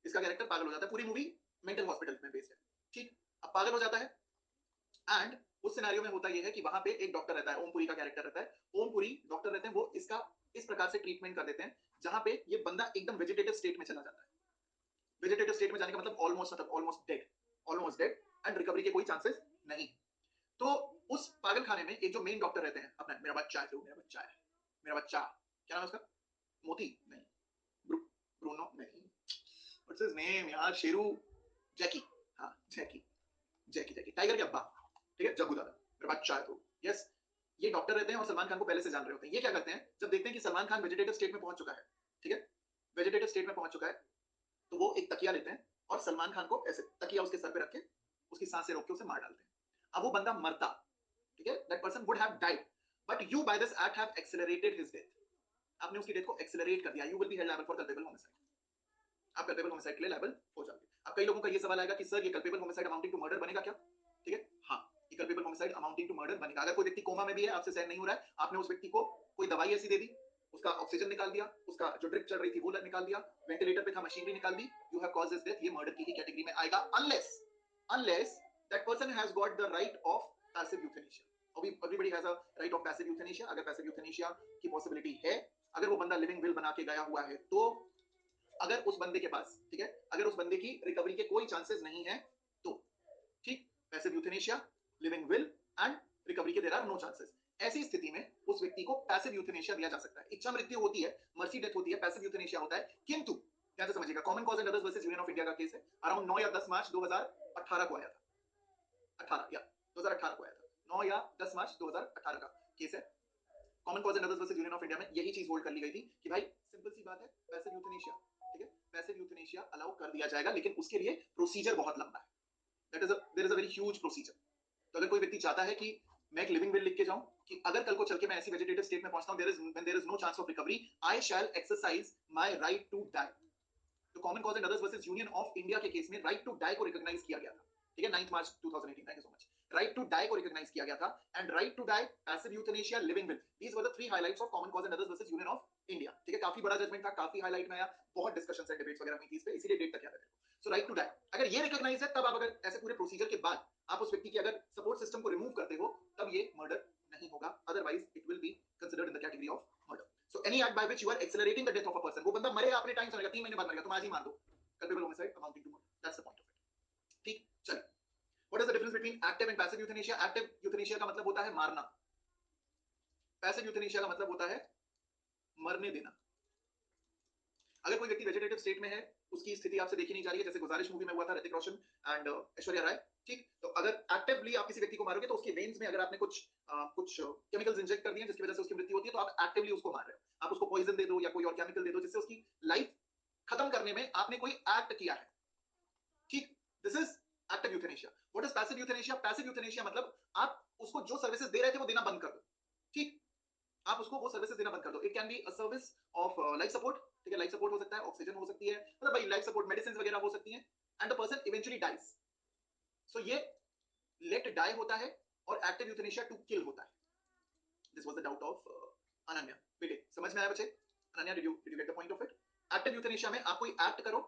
इसका कैरेक्टर पागल हो जाता है, पूरी मूवी मेंटल हॉस्पिटल में बेस्ड है, ठीक। अब पागल हो जाता है एंड उस सिनेरियो में होता यह है कि वहां पे एक डॉक्टर रहता है, ओमपुरी का कैरेक्टर रहता है, ओमपुरी डॉक्टर रहते हैं, वो इसका इस प्रकार से ट्रीटमेंट कर देते हैं जहां पे ये बंदा एकदम वेजिटेटिव स्टेट में चला जाता है। वेजिटेटिव स्टेट में जाने का मतलब ऑलमोस्ट डेड एंड रिकवरी के कोई चांसेस नहीं। तो उस पागल खाने में एक जो मेन डॉक्टर रहते हैं, अपना मेरा बच्चा है, मेरा बच्चा है, मेरा बच्चा, क्या नाम है उसका? मोती नहीं, ब्रूनो नहीं, व्हाट्स हिज नेम यार, शेरू, जैकी, हाँ जैकी, जैकी टाइगर के अब्बा, ठीक है, जग्गू दादा, मेरा बच्चा है तो, यस। ये डॉक्टर रहते हैं और सलमान खान को पहले से जान रहे होते हैं। ये क्या करते हैं, जब देखते हैं कि सलमान खान वेजिटेटिव स्टेट में पहुंच चुका है, ठीक है, वेजिटेटिव स्टेट में पहुंच चुका है, तो वो एक तकिया लेते हैं और सलमान खान को ऐसे तकिया उसके सर पे रख के उसकी सांसें रोक के उसे मार डालते हैं। अब वो बंदा मरता, ठीक है, that person would have died, but you by this act have accelerated his death. आपने उसकी डेथ को एक्सेलरेट कर दिया, you will be held liable for culpable homicide. आप कल्पेबल होमिसाइड के लिए लायबल हो जाओगे। अब कई लोगों का ये सवाल आएगा कि सर ये culpable homicide amounting to murder बनेगा क्या? ठीक है, हाँ, ये culpable homicide amounting to murder बनेगा। अगर कोई व्यक्ति कोमा में भी है, आपसे सहन नहीं हो रहा है, आपने उस व्यक्ति को कोई दवाई ऐसी दे दी, उसका ऑक्सीजन निकाल दिया, उसका जो ड्रिप चल रही थी वो निकाल दिया, वेंटिलेटर पे था मशीनरी निकाल दी, you have caused his death, ये मर्डर की ही कैटेगरी में आएगा, unless that person has got the right of passive euthanasia. Everybody has a right of passive euthanasia. अगर पैसिव यूथेनेशिया की पॉसिबिलिटी है, अगर वो बंदा लिविंग विल बना के गया हुआ है, तो अगर उस बंदे के पास, ठीक है, अगर उस बंदे की रिकवरी के कोई चांसेस नहीं है, तो ठीक, passive euthanasia, living will and recovery के देयर आर नो चांसेस। ऐसी स्थिति में उस व्यक्ति को पैसिव यूथेनेशिया दिया जा सकता है। इच्छा मृत्यु होती है, मर्सी डेथ होती है, पैसिव यूथेनेशिया होता है, किंतु ध्यान से समझिएगा, common Cause and others versus union of India का केस है, अराउंड 9 या 10 मार्च 2018 को आया था, 18 या 2018 को आया था, 9 या 10 मार्च 2018 का केस है। Common Cause and others versus union of India में यही चीज होल्ड कर ली गई थी कि भाई सिंपल सी बात है, पैसिव यूथेनेशिया, ठीक है, पैसिव यूथेनेशिया अलाउ कर दिया जाएगा, लेकिन उसके लिए प्रोसीजर बहुत लंबा है, there is a very huge procedure. तो अगर कोई व्यक्ति चाहता है कि मैं एक लिविंग विल लिख के जाऊं कि अगर कल को चल के मैं ऐसी वेजिटेटिव स्टेट में पहुंचता हूं, there is no chance of recovery, I shall exercise my right to die. तो Common Cause and others versus union of India के केस में राइट टू डाई को रिकॉग्नाइज किया गया था, ठीक है, 9 March 2018, thank you so much. Right to die को रिकॉग्नाइज किया गया था, and right to die, passive euthanasia, living will, these were the 3 highlights of Common Cause and others versus union of India, ठीक है। काफी बड़ा जजमेंट था, काफी हाईलाइट में आया, बहुत डिस्कशंस एंड डिबेट्स वगैरह हुई थी इस पे, इसीलिए डेट तक याद है। सो राइट टू डाई अगर ये रिकॉग्नाइज है, तब आप अगर ऐसे पूरे प्रोसीजर के बाद आप उस व्यक्ति की अगर सपोर्ट सिस्टम को रिमूव करते हो, तब ये मर्डर नहीं होगा, otherwise it will be considered in the category of murder. So any act by which you are accelerating the death of a person, वो बंदा मरेगा, आपने टाइम समझेगा, 3 महीने बाद मरेगा, तुम आज ही मार दो, culpable homicide amounting to murder, that's the point of it. ठीक, चलिए, what is the difference between active and passive euthanasia? Active euthanasia का मतलब होता है मारना, पैसिव यूथेनेशिया का मतलब होता है मरने देना। अगर कोई व्यक्ति वेजिटेटिव स्टेट में है, उसकी स्थिति आपसे देखी नहीं जा रही है, जैसे गुजारिश मूवी में हुआ था ऋतिक रोशन एंड ऐश्वर्या राय, ठीक, तो अगर एक्टिवली आप किसी व्यक्ति को मारोगे, तो उसके वेन्स में अगर आपने कुछ केमिकल्स इंजेक्ट कर दिए जिसकी वजह से उसकी मृत्यु होती है, तो आप एक्टिवली उसको मार रहे हो। आप उसको पॉइजन दे दो या कोई और केमिकल दे दो जिससे उसकी लाइफ खत्म करने में आपने कोई एक्ट किया है, ठीक, this is active euthanasia. What is passive euthanasia? Passive euthanasia मतलब आप उसको जो सर्विसेज दे रहे थे वो देना बंद कर दो। ठीक, आप उसको वो सर्विसेज देना बंद कर दो। It can be a service of life support, ठीक है, लाइफ सपोर्ट हो सकता है, ऑक्सीजन हो सकती है, मतलब भाई लाइफ सपोर्ट मेडिसिन वगैरह हो सकती हैं, and the person eventually dies. So ये लेट डाई होता है और एक्टिव यूथेनेशिया टू किल होता है। This was the doubt of Ananya. बेटे समझ में आया बच्चे? Ananya, did you get the point of it? Active euthanasia में आप कोई एक्ट करो,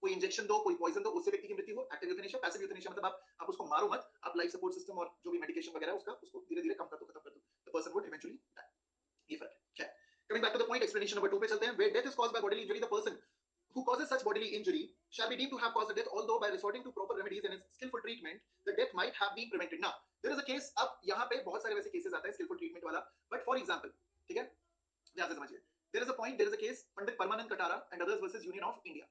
कोई इंजेक्शन दो, कोई पॉइजन दो, उससे व्यक्ति की मृत्यु हो, एक्टिव यूथेनेशिया। पैसिव यूथेनेशिया मतलब आप उसको मारो मत, आप लाइफ सपोर्ट सिस्टम और जो भी मेडिकेशन वगैरह उसका उसको धीरे-धीरे कम कर दो, खत्म कर दो। The person would eventually die. ये फर्क है। खैर, coming back to the point, explanation number 2 पे चलते हैं। Where death is caused by bodily injury, the person who causes such bodily injury shall be deemed to have caused the death, although by resorting to proper remedies and skillful treatment the death might have been prevented. Now there is a case, अब यहाँ पे बहुत सारे वैसे cases आते हैं skillful treatment वाला, but for example, ठीक है, ध्यान से समझिए, there is a point, there is a case, Pandit Parmanand Katara and others versus Union of India।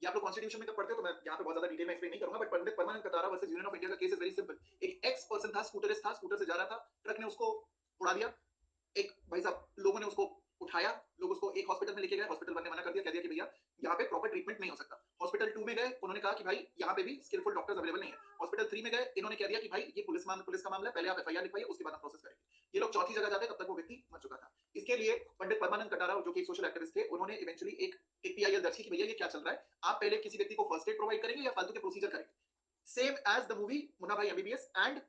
ये आप लोग कॉन्स्टिट्यूशन में जब पढ़ते हो तो मैं यहाँ पे बहुत ज्यादा डिटेल में एक्सप्लेन नहीं करूंगा, but Pandit Parmanand Katara versus union of India का केस इज वेरी सिंपल। एक एक्स पर्सन था, स्कूटरिस्ट था, स्कूटर से जा रहा था, ट्रक ने उसको उड़ा दिया। एक भाई साहब, लोगों ने उसको उठाया, लोग उसको एक हॉस्पिटल में लेके गए, हॉस्पिटल वाले ने मना कर दिया, कह दिया कि भैया यहाँ पे प्रॉपर ट्रीटमेंट नहीं हो सकता। हॉस्पिटल 2 में गए, उन्होंने कहा कि भाई यहाँ पे भी स्किलफुल डॉक्टर्स अवेलेबल नहीं है। हॉस्पिटल 3 में गए, इन्होंने कह दिया कि भाई ये पुलिस का मामला है, पहले आप एफआईआर लिखवाइए, उसके बाद हम प्रोसेस करेंगे। ये लोग चौथी जगह जाते, तब तक वो व्यक्ति मर चुका था। इसके लिए पंडित परमानंद कटारा, जो कि एक सोशल एक्टिविस्ट थे, उन्होंने इवेंचुअली एक पीआईएल दर्ज की कि भैया ये क्या चल रहा है, आप पहले किसी व्यक्ति को फर्स्ट एड प्रोवाइड करेंगे या फालतू के प्रोसीजर करेंगे। Same as the movie Munna Bhai MBBS and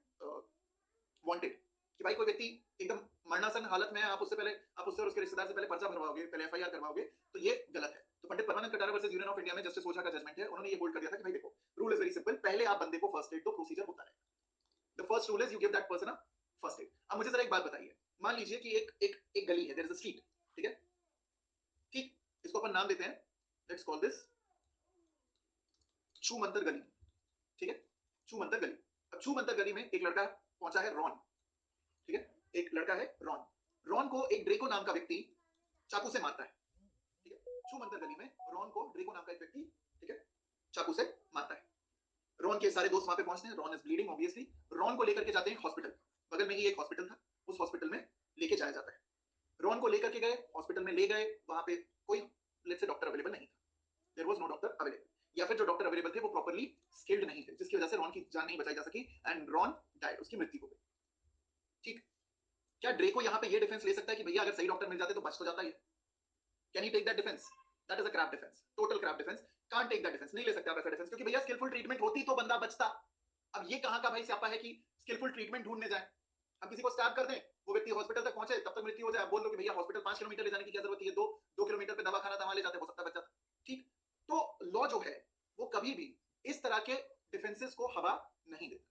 wanted, कि भाई कोई व्यक्ति एकदम मरणासन हालत में है, आप उससे और उसके रिश्तेदार से पहले पर्चा भरवाओगे, पहले एफआईआर करवाओगे, तो ये गलत है। तो Pandit Parmanand Katara versus union of India में जस्टिस ओझा का जजमेंट है, उन्होंने ये होल्ड कर दिया था कि भाई देखो, रूल इज वेरी सिंपल, पहले आप बंदे को फर्स्ट एड दो, प्रोसीजर होता रहेगा। The first rule is you give that person a first aid. अब मुझे जरा एक बात बताइए, मान लीजिए कि एक गली है, देयर इज अ स्ट्रीट, ठीक है, ठीक, इसको अपन नाम देते हैं, लेट्स कॉल दिस छू मंतर गली, ठीक है, छू मंतर गली। अब छू मंतर गली में एक लड़का पहुंचा है, रॉन, ठीक है, एक लड़का है रॉन। रॉन को एक ड्रेको नाम का व्यक्ति चाकू से मारता है, ठीक है, छू मंतर गली में रॉन को ड्रेको नाम का एक व्यक्ति, ठीक है, चाकू से मारता है। रॉन के सारे दोस्त वहां पे पहुंचते हैं, Ron is bleeding obviously, Ron को लेकर के जाते हैं हॉस्पिटल, बगल में ही एक हॉस्पिटल था, उस हॉस्पिटल में लेके जाया जाता है। रॉन को लेकर के गए, हॉस्पिटल में ले गए, वहां पे कोई लेट्स से डॉक्टर अवेलेबल नहीं था, there was no doctor available, या फिर जो डॉक्टर अवेलेबल थे वो प्रॉपर्ली स्किल्ड नहीं थे, जिसकी वजह से रॉन की जान नहीं बचाई जा सकी एंड रॉन डाइड, उसकी मृत्यु हो गई। ठीक, क्या ड्रेको यहाँ पे ये डिफेंस ले सकता है कि भैया अगर सही डॉक्टर मिल जाते तो बच तो जाता ही? Can he take that defence? That is a crap defence, total crap defence. Can't take that defence, नहीं ले सकते आप ऐसा डिफेंस, क्योंकि भैया स्किलफुल ट्रीटमेंट होती तो बंदा बचता। अब ये कहां का भाई स्यापा है कि स्किलफुल ट्रीटमेंट ढूंढने जाए, हम किसी को स्टैब कर दें, वो व्यक्ति हॉस्पिटल तक पहुंचे, तब तक मृत्यु हो जाए, बोल दो कि भैया हॉस्पिटल 5 किलोमीटर ले जाने की क्या जरूरत है, 2 किलोमीटर पे दवाखाना था, वहां ले जाते, हो सकता है बच जाता। ठीक, तो लॉ जो है वो कभी भी इस तरह के डिफेंसेस को हवा नहीं देता,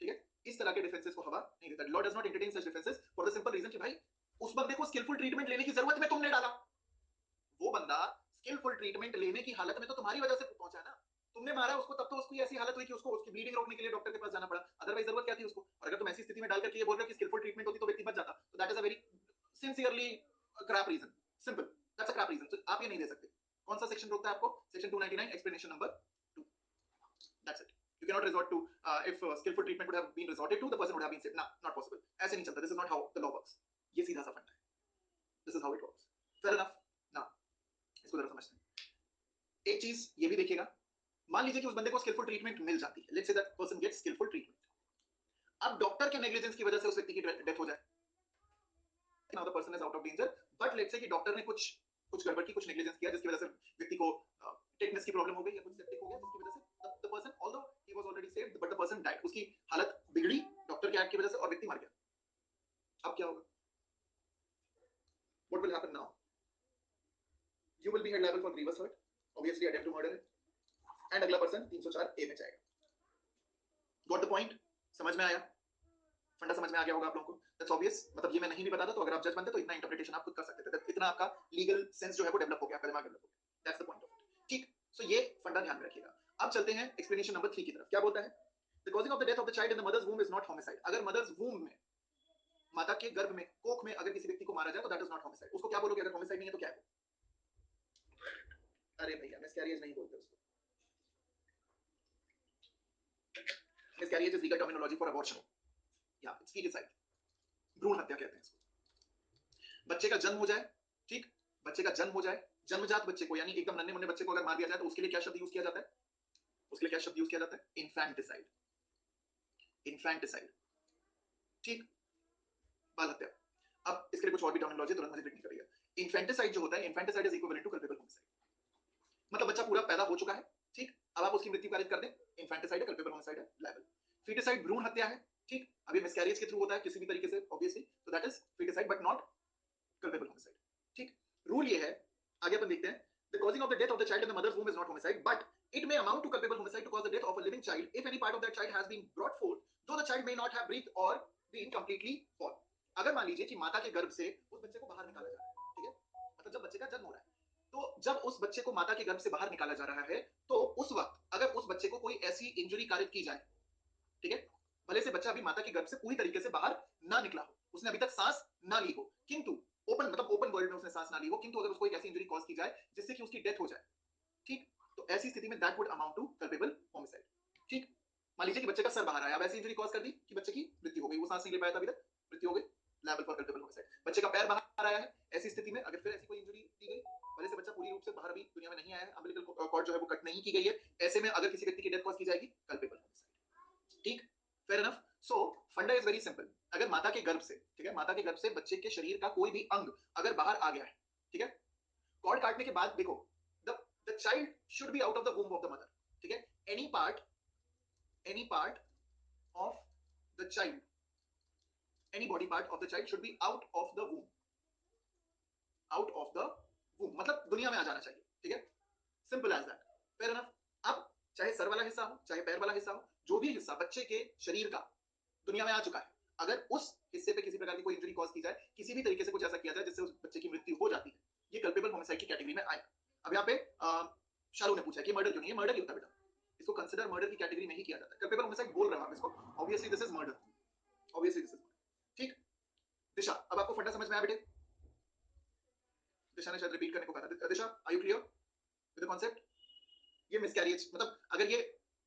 ठीक है, इस तरह के डिफेंसेस को हवा नहीं देता। Law does not entertain such defences for the simple reason कि भाई उस बंदे को स्किलफुल ट्रीटमेंट लेने की जरूरत में तुमने डाला, वो बंदा स्किलफुल ट्रीटमेंट लेने की हालत में तो तुम्हारी वजह से पहुंचा ना, तुमने मारा उसको, तब तो उसकी ऐसी हालत हुई कि उसको उसकी ब्लीडिंग रोकने के लिए डॉक्टर के पास जाना पड़ा, अदरवाइज जरूरत क्या थी उसको? और अगर तुम ऐसी स्थिति में डालकर के ये बोल रहे हो कि स्किलफुल ट्रीटमेंट होती तो व्यक्ति बच जाता, तो that is a very sincerely crap reason, simple, that's a crap reason. तो आप ये नहीं दे सकते। कौन सा सेक्शन रोकता है आपको? Section 299 explanation number 2, that's it. You cannot resort to if skillful treatment would have been resorted to, the person would have been saved. No, not possible. ऐसे नहीं चलता, this is not how the law works. ये सीधा सा फंडा है, this is how it works. Fair enough? Now इसको जरा समझते हैं। एक चीज ये भी देखिएगा, मान लीजिए कि उस बंदे को स्किलफुल ट्रीटमेंट मिल जाती है, let's say that person gets skilful treatment, अब डॉक्टर के नेग्लिजेंस की वजह से उस व्यक्ति की डेथ हो जाए, now the person is out of danger, but let's say कि डॉक्टर ने कुछ गड़बड़ की, कुछ नेग्लिजेंस किया, जिसकी वजह से व्यक्ति को टेटनस की प्रॉब्लम हो गई या कुछ सेप्टिक हो गया, जिसकी वजह से the person although he was already saved but the person died, उसकी हालत बिगड़ी डॉक्टर के एक्ट की वजह से और व्यक्ति मर गया। अब क्या होगा? What will happen now? You will be held liable for grievous hurt, obviously attempt to murder, and अगला पर्सन 304 ए में जाएगा। Got the point? समझ में आया? फंडा समझ में आ गया होगा आप लोगों को? दैट्स ऑब्वियस, मतलब ये मैं नहीं भी बताता तो अगर आप जज बनते तो इतना इंटरप्रिटेशन आप खुद कर सकते थे, इतना आपका लीगल सेंस जो है वो डेवलप हो गया, आपका दिमाग डेवलप हो गया। That's the point of it. ठीक, सो ये फंडा ध्यान में रखिएगा। अब चलते हैं एक्सप्लेनेशन नंबर 3 की तरफ। क्या बोलता है? The causing of the death of the child in the mother's womb is not homicide. अगर मदर्स वूम में, माता के गर्भ में, कोख में अगर किसी व्यक्ति को मारा जाए तो दैट इज नॉट होमिसाइड। उसको क्या बोलोगे अगर होमिसाइड नहीं है तो क्या है? अरे भैया मिसकैरेज नहीं बोलते उसको, miscarriage is legal terminology for abortion, या इट्स फीटिसाइड, भ्रूण हत्या कहते हैं इसको। बच्चे का जन्म हो जाए, ठीक, बच्चे का जन्म हो जाए, जन्मजात बच्चे को, यानी एकदम नन्हे मुन्ने बच्चे को अगर मार दिया जाए तो उसके लिए क्या शब्द यूज किया जाता है? उसके लिए क्या शब्द यूज किया जाता है? इन्फैंटिसाइड, इन्फैंटिसाइड। ठीक, बाल हत्या। अब इसके लिए कुछ और भी टर्मिनोलॉजी तुरंत मुझे ब्रेक नहीं करेगा। इन्फेंटिसाइड जो होता है, infanticide is equivalent to culpable homicide. मतलब बच्चा पूरा पैदा हो चुका है, ठीक, अब आप उसकी मृत्यु कारित कर दें, इन्फेंटिसाइड है, कल्पेबल होमिसाइड है, लायबल। फीटिसाइड भ्रूण हत्या है, ठीक, अब ये मिसकैरेज के थ्रू होता है किसी भी तरीके से ऑब्वियसली, तो that is foeticide but not culpable homicide. ठीक, रूल ये है, आगे अपन देखते हैं, the causing of the death of the child in the mother's womb is not homicide, but it may amount to culpable homicide to cause the death of a living child if any part of that child has been brought forth, though the child may not have breathed or been completely born. अगर मान लीजिए कि माता के गर्भ से उस बच्चे को बाहर निकाला जा रहा है, ठीक है, मतलब जब बच्चे का जन्म हो रहा है, तो जब उस बच्चे को माता के गर्भ से बाहर निकाला जा रहा है, तो उस वक्त अगर उस बच्चे को कोई ऐसी इंजरी कारित की जाए, ठीक है, भले से बच्चा अभी माता के गर्भ से पूरी तरीके से बाहर ना निकला हो, उसने अभी तक सांस ना ली हो, किंतु ओपन मतलब ओपन वर्ल्ड में उसने सांस ना ली हो, किंतु अगर उसको एक ऐसी इंजरी कॉज की जाए जिससे कि उसकी डेथ हो जाए, ठीक, तो ऐसी स्थिति में that would amount to culpable homicide. ठीक, मान लीजिए कि बच्चे का सर बाहर आया, अब ऐसी इंजरी कॉज कर दी कि बच्चे की मृत्यु हो गई, वो सांस नहीं ले पाया था अभी तक, मृत्यु हो गई, लायबल फॉर कल्पेबल होमिसाइड। बच्चे का पैर बाहर आया है, ऐसी स्थिति में अगर फिर ऐसी कोई इंजरी दी गई, भले से बच्चा पूरी रूप से बाहर अभी दुनिया में नहीं आया है, अम्बिलिकल कॉर्ड जो है वो कट नहीं की गई है, ऐसे में अगर किसी व्यक्ति की डेथ कॉज की जाएगी, कल्पेबल होमिसाइड। ठीक, फेयर इनफ। सो फंडा इज वेरी सिंपल, अगर माता के गर्भ से, ठीक है, माता के गर्भ से बच्चे के शरीर का कोई भी अंग अगर बाहर आ गया है, ठीक है, कॉर्ड काटने के बाद देखो, the child should be out of the womb of the mother, ठीक है, any part of the child, any body part of the child should be out of the womb, out of the womb मतलब दुनिया में आ जाना चाहिए, ठीक है, simple as that, fair enough. अब चाहे सर वाला हिस्सा हो, चाहे पैर वाला हिस्सा हो, जो भी हिस्सा बच्चे के शरीर का दुनिया में आ चुका है, अगर उस हिस्से पे किसी प्रकार की कोई इंजरी कॉज की जाए, किसी भी तरीके से कुछ ऐसा किया जाए जिससे उस बच्चे की मृत्यु हो जाती है, ये कल्पेबल होमिसाइड की कैटेगरी में आएगा। अब यहाँ पे शालू ने पूछा कि मर्डर क्यों नहीं है, मर्डर ही होता है बेटा, इसको कंसीडर मर्डर की कैटेगरी में ही किया जाता है, कल्पेबल होमिसाइड बोल रहे हो आप इसको, obviously this is murder, obviously this is murder. ठीक, दिशा, अब आपको फंडा समझ में आया बेटे? दिशा ने शायद रिपीट करने को कहा था। Disha, are you clear with the concept? ये मिसकैरेज मतलब अगर ये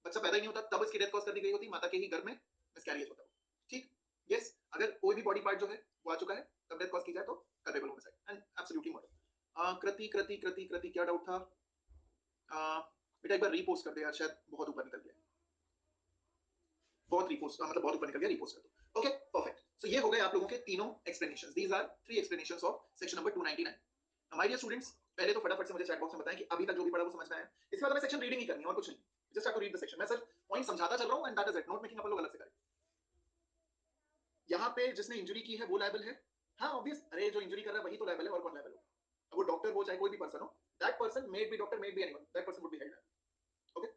बच्चा पैदा ही नहीं होता तब इसकी डेथ कॉज कर दी गई होती, माता के ही गर्भ में मिसकैरेज होता। ठीक, यस, अगर कोई भी बॉडी पार्ट जो है वो आ चुका है तब डेथ कॉज की जाए तो culpable homicide and absolutely murder. Kriti Kriti Kriti Kriti क्या डाउट था? बेटा एक बार रीपोस्ट कर दे यार, शायद बहुत ऊपर निकल गया, बहुत रीपोस्ट मतलब बहुत ऊपर निकल गया, रीपोस्ट कर दो। Okay, perfect. सो ये हो गए आप लोगों के तीनों explanations, these are 3 explanations of section number 299। My dear students, पहले तो फटाफट से मुझे चैट बॉक्स में बताएं कि अभी तक जो भी पढ़ा वो समझ में आया। इसके बाद हमें सेक्शन रीडिंग ही करनी है और कुछ नहीं, just have to read the section. मैं सिर्फ पॉइंट समझाता चल रहा हूं and that is it, note making अपन लोग अलग से करें। यहाँ पे जिसने इंजरी की है वो लायबल है, हाँ ऑब्वियस, अरे जो इंजरी कर रहा है वही तो लायबल है, और कौन लायबल हो? अब वो डॉक्टर हो चाहे कोई भी पर्सन हो, that person may be doctor, may be anyone, that person would be held liable. Okay,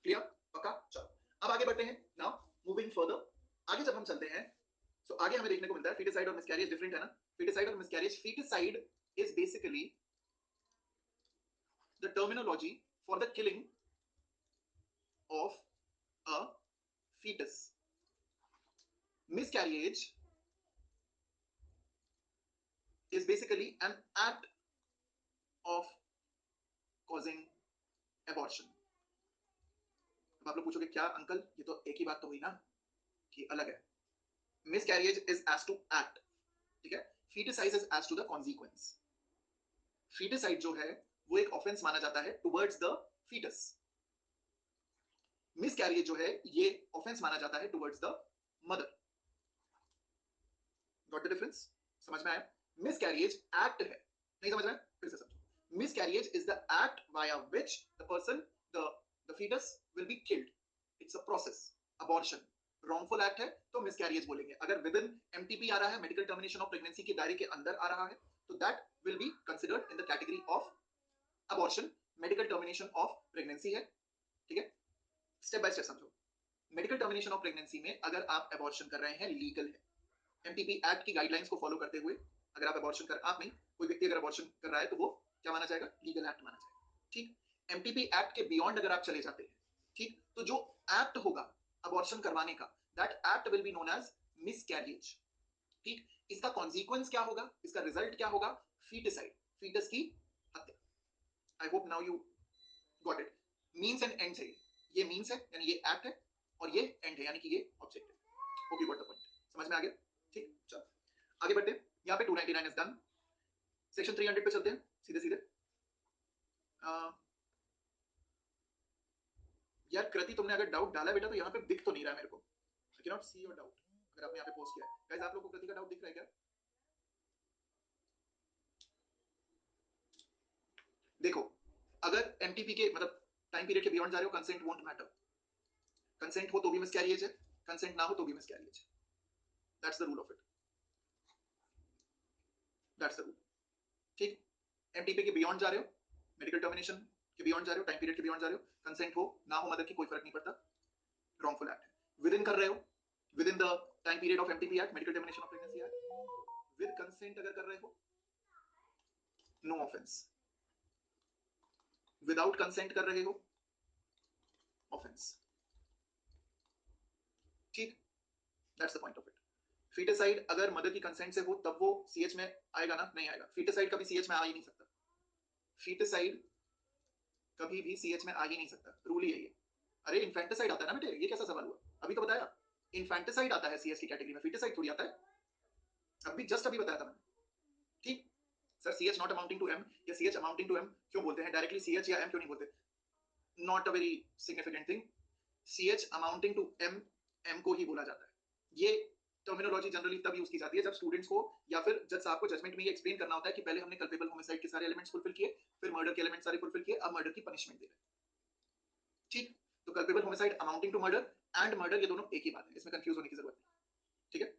clear, पक्का? चलो अब आगे बढ़ते हैं। नाउ मूविंग फर्दर, आगे जब हम चलते हैं सो आगे हमें देखने को मिलता है फीटिसाइड और मिसकैरेज डिफरेंट है ना। फीटिसाइड और miscarriage, foeticide is basically the terminology for the killing of a fetus. Miscarriage is basically an act of causing abortion. अब आप लोग पूछोगे क्या अंकल, ये तो एक ही बात तो हुई ना कि अलग है। Miscarriage is as to act, ठीक है, feticide is as to the consequence. Feticide जो है वो एक ऑफेंस माना जाता है टुवर्ड्स द fetus. मिसकैरेज जो है ये ऑफेंस माना जाता है towards the mother. Got the difference? समझ में आया? मिसकैरेज एक्ट है, नहीं समझ में? फिर से समझो। Miscarriage is the act via which the person the fetus will be killed. It's a process. Abortion wrongful act है तो मिसकैरेज बोलेंगे। अगर विद इन एमटीपी आ रहा है, मेडिकल टर्मिनेशन ऑफ प्रेगनेंसी के दायरे के अंदर आ रहा है, तो that will be considered in the category of abortion, medical termination of pregnancy है। ठीक है, स्टेप बाय स्टेप समझो। मेडिकल टर्मिनेशन ऑफ प्रेगनेंसी में अगर आप अबॉर्शन कर रहे हैं, लीगल है, एमटीपी एक्ट की गाइडलाइंस को फॉलो करते हुए अगर आप अबॉर्शन कर, आप नहीं, कोई व्यक्ति अगर अबॉर्शन कर रहा है तो वो क्या माना जाएगा? लीगल एक्ट माना जाएगा। ठीक, एमटीपी एक्ट के बियॉन्ड अगर आप चले जाते हैं, ठीक, तो जो एक्ट होगा अबॉर्शन करवाने का, that act will be known as miscarriage. ठीक, इसका कॉन्सिक्वेंस क्या होगा, इसका रिजल्ट क्या होगा? फीटिसाइड, फीटस की हत्या। I hope now you got it. Means and and है, ये मीन्स है यानी ये एक्ट है, और ये एंड है यानी कि ये ऑब्जेक्ट है। Hope you got the point, समझ में आ गया? ठीक, चलो आगे बढ़ते हैं। यहाँ पे 299 इज डन। सेक्शन 300 पे चलते हैं सीधे सीधे। यार कृति, तुमने अगर डाउट डाला बेटा तो यहाँ पे दिख तो नहीं रहा मेरे को, I can not see your doubt. अगर आपने यहाँ पे पोस्ट किया है। गाइस आप लोगों को कृति का डाउट दिख रहा है क्या? देखो अगर एमटीपी के मतलब टाइम पीरियड के बियॉन्ड जा रहे हो, कंसेंट वोंट मैटर। कंसेंट हो तो भी मिसकैरिएज है, कंसेंट ना हो तो भी मिसकैरिएज है। That's the rule of it, that's the rule. ठीक, एमटीपी के बियॉन्ड जा रहे हो, मेडिकल टर्मिनेशन के बियॉन्ड जा रहे हो, टाइम पीरियड के बियॉन्ड जा रहे हो, कंसेंट हो ना हो मदर की कोई फर्क नहीं पड़ता, रॉन्गफुल एक्ट है। विद इन कर रहे हो, with in the time period of MTP act, medical termination of pregnancy act, with consent अगर कर रहे हो, नो ऑफेंस। विदाउट कंसेंट कर रहे हो, ऑफेंस। ठीक, that's the point of it. Foeticide अगर मदर की कंसेंट से हो तब वो सीएच में आएगा ना? नहीं आएगा। फीटिसाइड कभी सीएच में आ ही नहीं सकता। फीटिसाइड कभी भी सीएच में आ ही नहीं सकता, रूल ही यही है। अरे इन्फेंटिसाइड आता है ना बेटे, ये कैसा सवाल हुआ? अभी तो बताया इन्फेंटिसाइड आता है सीएच की कैटेगरी में, फीटिसाइड थोड़ी आता है। अभी जस्ट अभी बताया था मैंने। ठीक sir, CH not amounting to M या सीएच अमाउंटिंग टू एम क्यों बोलते हैं? डायरेक्टली सीएच या एम क्यों नहीं बोलते? Not a very significant thing. CH amounting to M, M को ही बोला जाता है। ये टर्मिनोलॉजी जनरली तब यूज की जाती है जब स्टूडेंट्स को या फिर जज साहब को जजमेंट में ये एक्सप्लेन करना होता है कि पहले हमने कल्पेबल होमिसाइड के सारे एलिमेंट्स फुलफिल किए, फिर मर्डर के एलिमेंट्स सारे फुलफिल किए, अब मर्डर की पनिशमेंट दे रहे हैं। ठीक, तो culpable homicide amounting to murder and murder ये दोनों एक ही बात है, इसमें कंफ्यूज होने की जरूरत नहीं। ठीक है,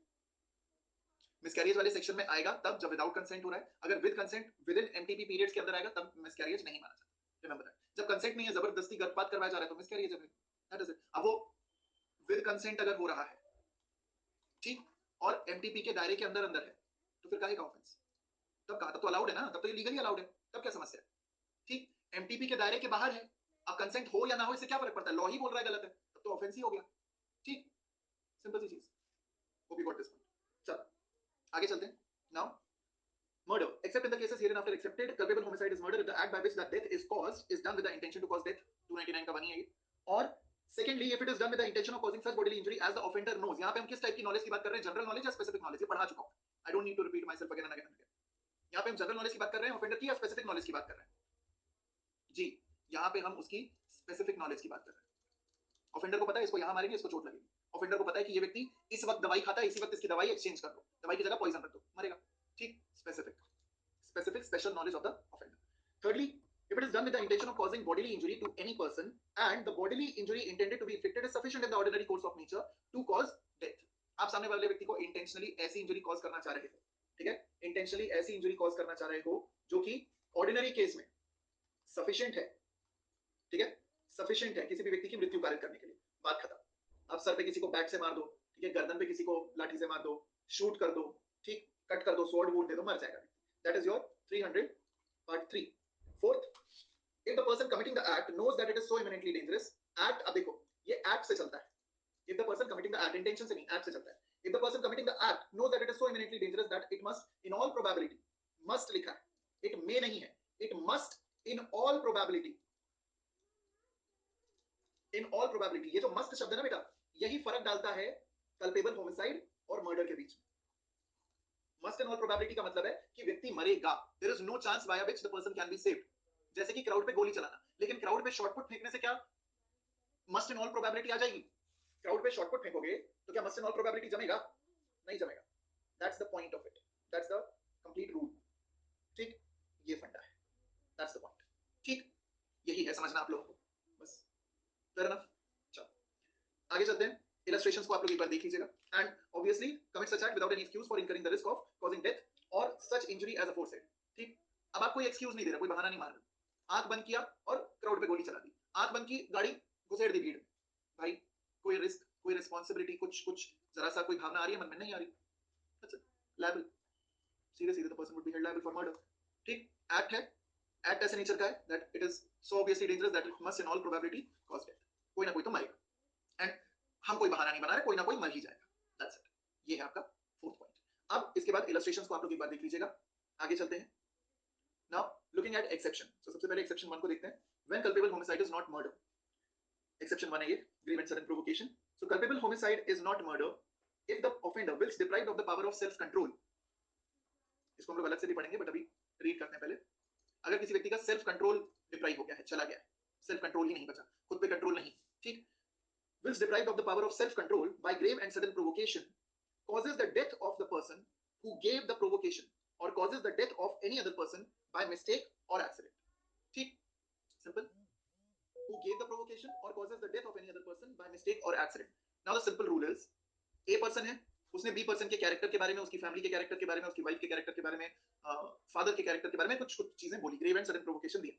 मिसकैरियज वाले सेक्शन में आएगा तब जब विदाउट कंसेंट हो रहा है। अगर with consent with in MTP periods के अंदर आएगा तब मिसकैरियज नहीं माना जाता। Remember that. जब कंसेंट नहीं है, जबरदस्ती गर्भपात करवाया जा रहा है तो मिसकैरियज है। That is it. अब वो विद कंसेंट अगर हो रहा है, ठीक, और एमटीपी के दायरे के अंदर अंदर है, तो फिर काहे का ऑफेंस? तब कहा, तब तो अलाउड है ना, तब तो ये लीगली अलाउड है, तब क्या समस्या है? ठीक, एमटीपी के दायरे के बाहर है, अब कंसेंट हो या ना हो इससे क्या फर्क पड़ता है? लॉ ही बोल रहा है गलत है, तब तो ऑफेंस ही हो गया। ठीक, सिंपल सी चीज। Hope you got this point. चलो आगे चलते हैं। Now murder, except in the cases hereinafter accepted, culpable homicide is murder if the act by which that death is caused is done with the intention to cause death, 299 का 1 ही है ये। और secondly if it is done with the intention of causing such bodily injury as the offender knows। यहाँ पे हम किस type की knowledge की बात कर रहे हैं? जनरल नॉलेज या स्पेसिफिक नॉलेज? ये पढ़ा चुका हूं, I don't need to repeat myself again and again and again। यहाँ पे हम जनरल नॉलेज की बात कर रहे हैं ऑफेंडर की या स्पेसिफिक नॉलेज की बात कर रहे हैं? जी, यहाँ पे हम उसकी स्पेसिफिक नॉलेज की बात कर रहे हैं। ऑफेंडर को पता है इसको यहाँ मारेंगे, इसको चोट लगेगी। ऑफेंडर को पता है कि ये व्यक्ति इस वक्त दवाई खाता है, इसी वक्त इसकी दवाई एक्सचेंज कर दो, दवाई की जगह पॉइजन रख दो, मरेगा। ठीक, specific special knowledge of the offender। Thirdly, if it is done with the intention of causing bodily injury to any person and the bodily injury intended to be inflicted is sufficient in the ordinary course of nature to cause death। आप सामने वाले व्यक्ति को intentionally ऐसी injury cause करना चाह रहे हो, ठीक है, इंटेंशनली ऐसी इंजरी कॉज करना चाह रहे हो जो कि ऑर्डिनरी केस में सफिशिएंट है, ठीक है, सफिशिएंट है किसी भी व्यक्ति की मृत्यु कारित करने के लिए, बात खत्म। आप सर पे किसी को बैट से मार दो, ठीक है, गर्दन पे किसी को लाठी से मार दो, शूट कर दो, ठीक, कट कर दो, स्वॉर्ड वुंड दे दो, मर जाएगा। That is your 300 part 3। Fourth, if the person committing the act knows that it is so imminently dangerous, act, अब देखो ये act से चलता है। If the person committing the act, intention से नहीं, act से चलता है। If the person committing the act knows that it is so imminently dangerous that it must, in all probability, must लिखा है, it may नहीं है, it must in all probability, in all probability। ये जो must शब्द है ना बेटा, यही फर्क डालता है culpable homicide और murder के बीच में। मस्ट इन ऑल प्रोबेबिलिटी का मतलब है कि व्यक्ति मरेगा, there is no chance by which the person can be saved. जैसे कि क्राउड पे गोली चलाना, लेकिन क्राउड पे शॉटपुट फेंकने से क्या मस्ट इन ऑल प्रोबेबिलिटी आ जाएगी? क्राउड पे शॉटपुट फेंकोगे तो क्या मस्ट इन ऑल प्रोबेबिलिटी जमेगा? नहीं जमेगा। That's the point of it, that's the complete rule. ठीक, ये फंडा है, दैट्स द पॉइंट। ठीक, यही है, समझना आप लोगों को बस। Fair enough. चलो आगे चलते हैं। illustrations को आप लोग एक बार देख लीजिएगा। and obviously commit such act without any excuse for incurring the risk of causing death or such injury as aforesaid। ठीक, अब आप कोई एक्सक्यूज नहीं दे रहा, कोई बहाना नहीं मार रहा। आंख बंद किया और क्राउड पे गोली चला दी, आंख बंद की, गाड़ी घुसेड़ दी भीड़ में, भाई कोई रिस्क, कोई रिस्पांसिबिलिटी, कुछ जरा सा कोई भावना आ रही है मन में? नहीं आ रही। अच्छा, लायबल, सीधे सीधे the person would be held liable for murder. ठीक, एक्ट है, एक्ट ऐसे नेचर का है that it is so obviously dangerous that it must in all probability cause death. कोई ना कोई तो मरेगा, एंड हम कोई बहाना नहीं बना रहे, कोई ना कोई मर ही जाएगा। दैट्स इट, ये है आपका फोर्थ पॉइंट। अब इसके बाद इलस्ट्रेशंस को आप लोग एक बार देख लीजिएगा। आगे चलते हैं। नाउ लुकिंग एट एक्सेप्शन, तो सबसे पहले एक्सेप्शन 1 को देखते हैं। When culpable homicide is not murder, exception 1 है ये, grave and sudden provocation. So culpable homicide is not murder if the offender was deprived of the power of self control. इसको हम लोग अलग से भी पढ़ेंगे, बट अभी रीड करते हैं पहले। अगर किसी व्यक्ति का सेल्फ कंट्रोल डिप्राइव हो गया है, चला गया है, सेल्फ कंट्रोल ही नहीं बचा, खुद पे कंट्रोल नहीं, ठीक, whilst deprived of the power of self-control by grave and sudden provocation, causes the death of the person who gave the provocation or causes the death of any other person by mistake or accident. ठीक, simple. Who gave the provocation or causes the death of any other person by mistake or accident. Now the simple rule is, A person है, उसने B person के character के बारे में, उसकी family के character के बारे में, उसकी वाइफ के कैरेक्टर के बारे में, फादर के कैरेक्टर के बारे में कुछ चीजें बोली, ग्रेव एंड सडन प्रोवोकेशन दिया.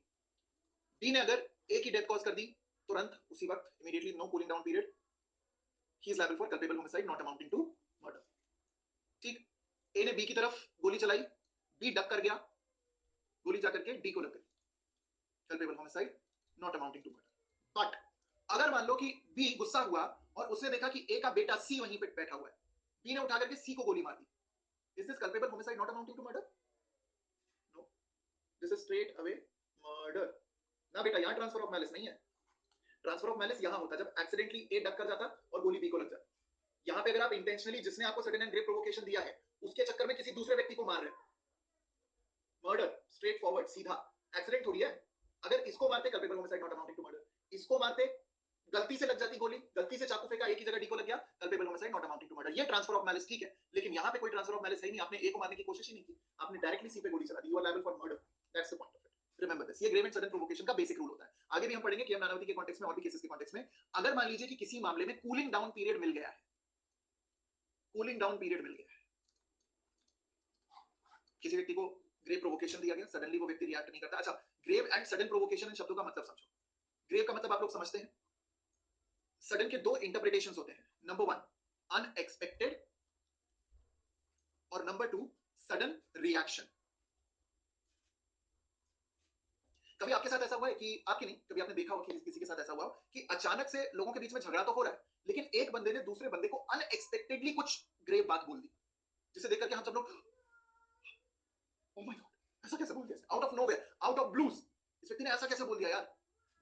B ने अगर A की डेथ कॉज कर दी, तुरंत उसी वक्त immediately, no cooling down period, he is liable for culpable homicide not amounting to murder. ठीक, A ने B की तरफ गोली चलाई, B डक कर गया, गोली जाकर के D को लग गई, culpable homicide not amounting to murder. But अगर मान लो कि B गुस्सा हुआ और उसने देखा कि A का बेटा C वहीं पे बैठा हुआ है, B ने उठा करके C को गोली मार दी, is this culpable homicide not amounting to murder? No, this is straight away murder. ना बेटा, यहां ट्रांसफर ऑफ मैलिस नहीं है. ट्रांसफर ऑफ मैलिस यहां होता जब एक्सीडेंटली A डक कर जाता और गोली B को लग जाती. यहां पे अगर आप इंटेंशनली, जिसने आपको सडन एंड ग्रेव प्रोवोकेशन दिया है, उसके चक्कर में किसी दूसरे व्यक्ति को मार रहे हैं, मर्डर, स्ट्रेट फॉरवर्ड, सीधा. एक्सीडेंट थोड़ी है. अगर इसको मारते culpable homicide not amounting to murder, इसको मारते, गलती से लग जाती गोली, गलती से चाकू फेंका, एक ही जगह डी को लग गया, culpable homicide not amounting to murder. ये ट्रांसफर ऑफ मैलिस ठीक है, लेकिन यहां पे कोई ट्रांसफर ऑफ मैलिस है ही नहीं. आपने ए को मारने की कोशिश ही नहीं की, आपने डायरेक्टली सी पे गोली चला दी. You are liable for murder. That's the point of it. Remember this. ये ग्रेव एंड सडन प्रोवोकेशन का बेसिक रूल होता है. आगे भी हम पढ़ेंगे केएम नानावती के कॉन्टेक्स्ट में और भी केसेस के कॉन्टेक्स्ट में. अगर मान लीजिए कि किसी मामले में कूलिंग डाउन पीरियड मिल गया है, कूलिंग डाउन पीरियड मिल गया है, किसी व्यक्ति को ग्रेव प्रोवोकेशन दिया गया, सडनली वो व्यक्ति रिएक्ट नहीं करता. अच्छा, ग्रेव एंड सडन प्रोवोकेशन इन शब्दों का मतलब समझो. ग्रेव का मतलब आप लोग समझते हैं. सडन के दो इंटरप्रिटेशंस होते हैं. नंबर 1 अनएक्सपेक्टेड और नंबर 2 सडन रिएक्शन. कभी आपके साथ ऐसा हुआ है कि, आपके नहीं, कभी आपने देखा हो कि किसी के साथ ऐसा हुआ हो कि अचानक से लोगों के बीच में झगड़ा तो हो रहा है, लेकिन एक बंदे ने दूसरे बंदे को अनएक्सपेक्टेडली कुछ ग्रेव बात बोल दी, जिसे देख करके हम सब लोग, ओ माय गॉड, ऐसा कैसे बोल दिया, out of nowhere, out of blues, इस व्यक्ति ने ऐसा कैसे बोल दिया यार.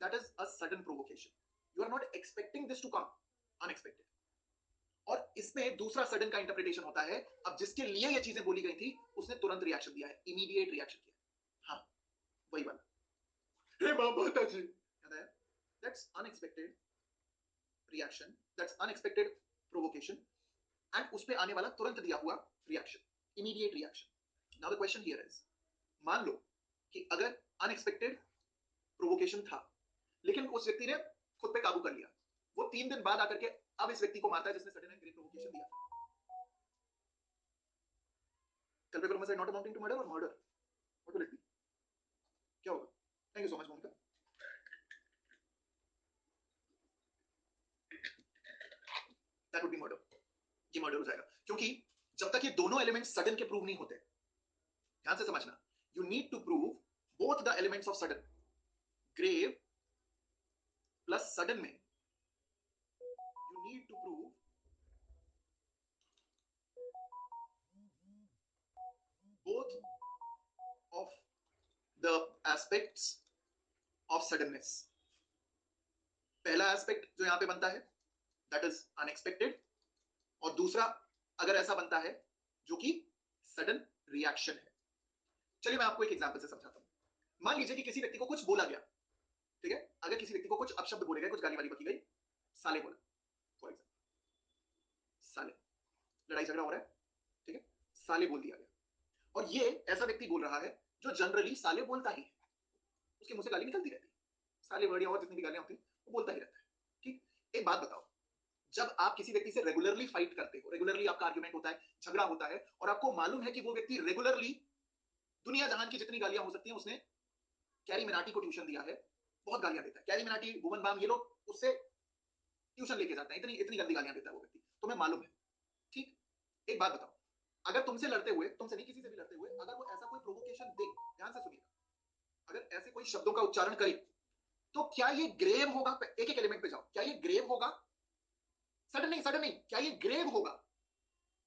That is a sudden provocation. You are not expecting this to come, unexpected. और इसमें दूसरा सडन का इंटरप्रिटेशन होता है, अब जिसके लिए ये चीजें बोली गई थी, उसने तुरंत रिएक्शन दिया है, इमीडिएट रिएक्शन किया. हाँ, वही वाला. हे माता जी, याद आया? That's unexpected reaction, that's unexpected provocation, and उस पे आने वाला तुरंत दिया हुआ reaction, immediate reaction. Now the question here is, मान लो कि अगर अनएक्सपेक्टेड प्रोवोकेशन था, लेकिन उस व्यक्ति ने खुद पे काबू कर लिया, वो 3 दिन बाद आकर के अब इस व्यक्ति को मारता है जिसने सडन एंड ग्रेव प्रोवोकेशन दिया था. Culpable homicide not amounting to murder और murder, what will it be? क्या होगा? Thank you so much Monika. That would be murder. ये मर्डर हो जाएगा, क्योंकि जब तक ये दोनों एलिमेंट्स सडन के प्रूव नहीं होते, ध्यान से समझना, you need to prove both the elements of sudden. Grave plus sudden में you need to prove both of the aspects of suddenness. पहला एस्पेक्ट जो यहां पे बनता है, दैट इज अनएक्सपेक्टेड, और दूसरा अगर ऐसा बनता है जो कि सडन रिएक्शन है. चलिए मैं आपको एक एग्जांपल से समझाता हूं. मान लीजिए कि किसी व्यक्ति को कुछ बोला गया, ठीक है, अगर किसी व्यक्ति को कुछ अपशब्द बोले गए, कुछ गाली वाली बकी गई, साले बोला फॉर एग्जांपल, साले, लड़ाई झगड़ा हो रहा है, ठीक है, साले बोल दिया गया, और ये ऐसा व्यक्ति बोल रहा है जो जनरली साले बोलता ही है, उसके मुंह से गाली निकलती रहती है, साले वर्ड और जितनी भी गालियां होती हैं वो बोलता ही रहता है. ठीक, एक बात बताओ, जब आप किसी व्यक्ति से रेगुलरली फाइट करते हो, रेगुलरली आपका आर्गुमेंट होता है, झगड़ा होता है, और आपको मालूम है कि वो व्यक्ति रेगुलरली दुनिया जहान की जितनी गालियां हो सकती हैं, उसने कैरी मिनाटी को ट्यूशन दिया है, बहुत गालियां देता है, कैरी मिनाटी, भुवन बाम, ये लोग उससे ट्यूशन लेके जाते हैं, इतनी इतनी गंदी गालियां देता है वो व्यक्ति, तुम्हें मालूम है. ठीक, एक बात बताओ, अगर तुमसे लड़ते हुए, तुमसे नहीं किसी से भी लड़ते हुए, अगर वो ऐसा कोई प्रोवोकेशन दे, ध्यान से सुनिएगा, अगर ऐसे कोई शब्दों का उच्चारण करे, तो क्या ये ग्रेव होगा? एक एक एलिमेंट पे जाओ, क्या ये ग्रेव होगा? सडन नहीं, सडन नहीं, क्या ये ग्रेव होगा?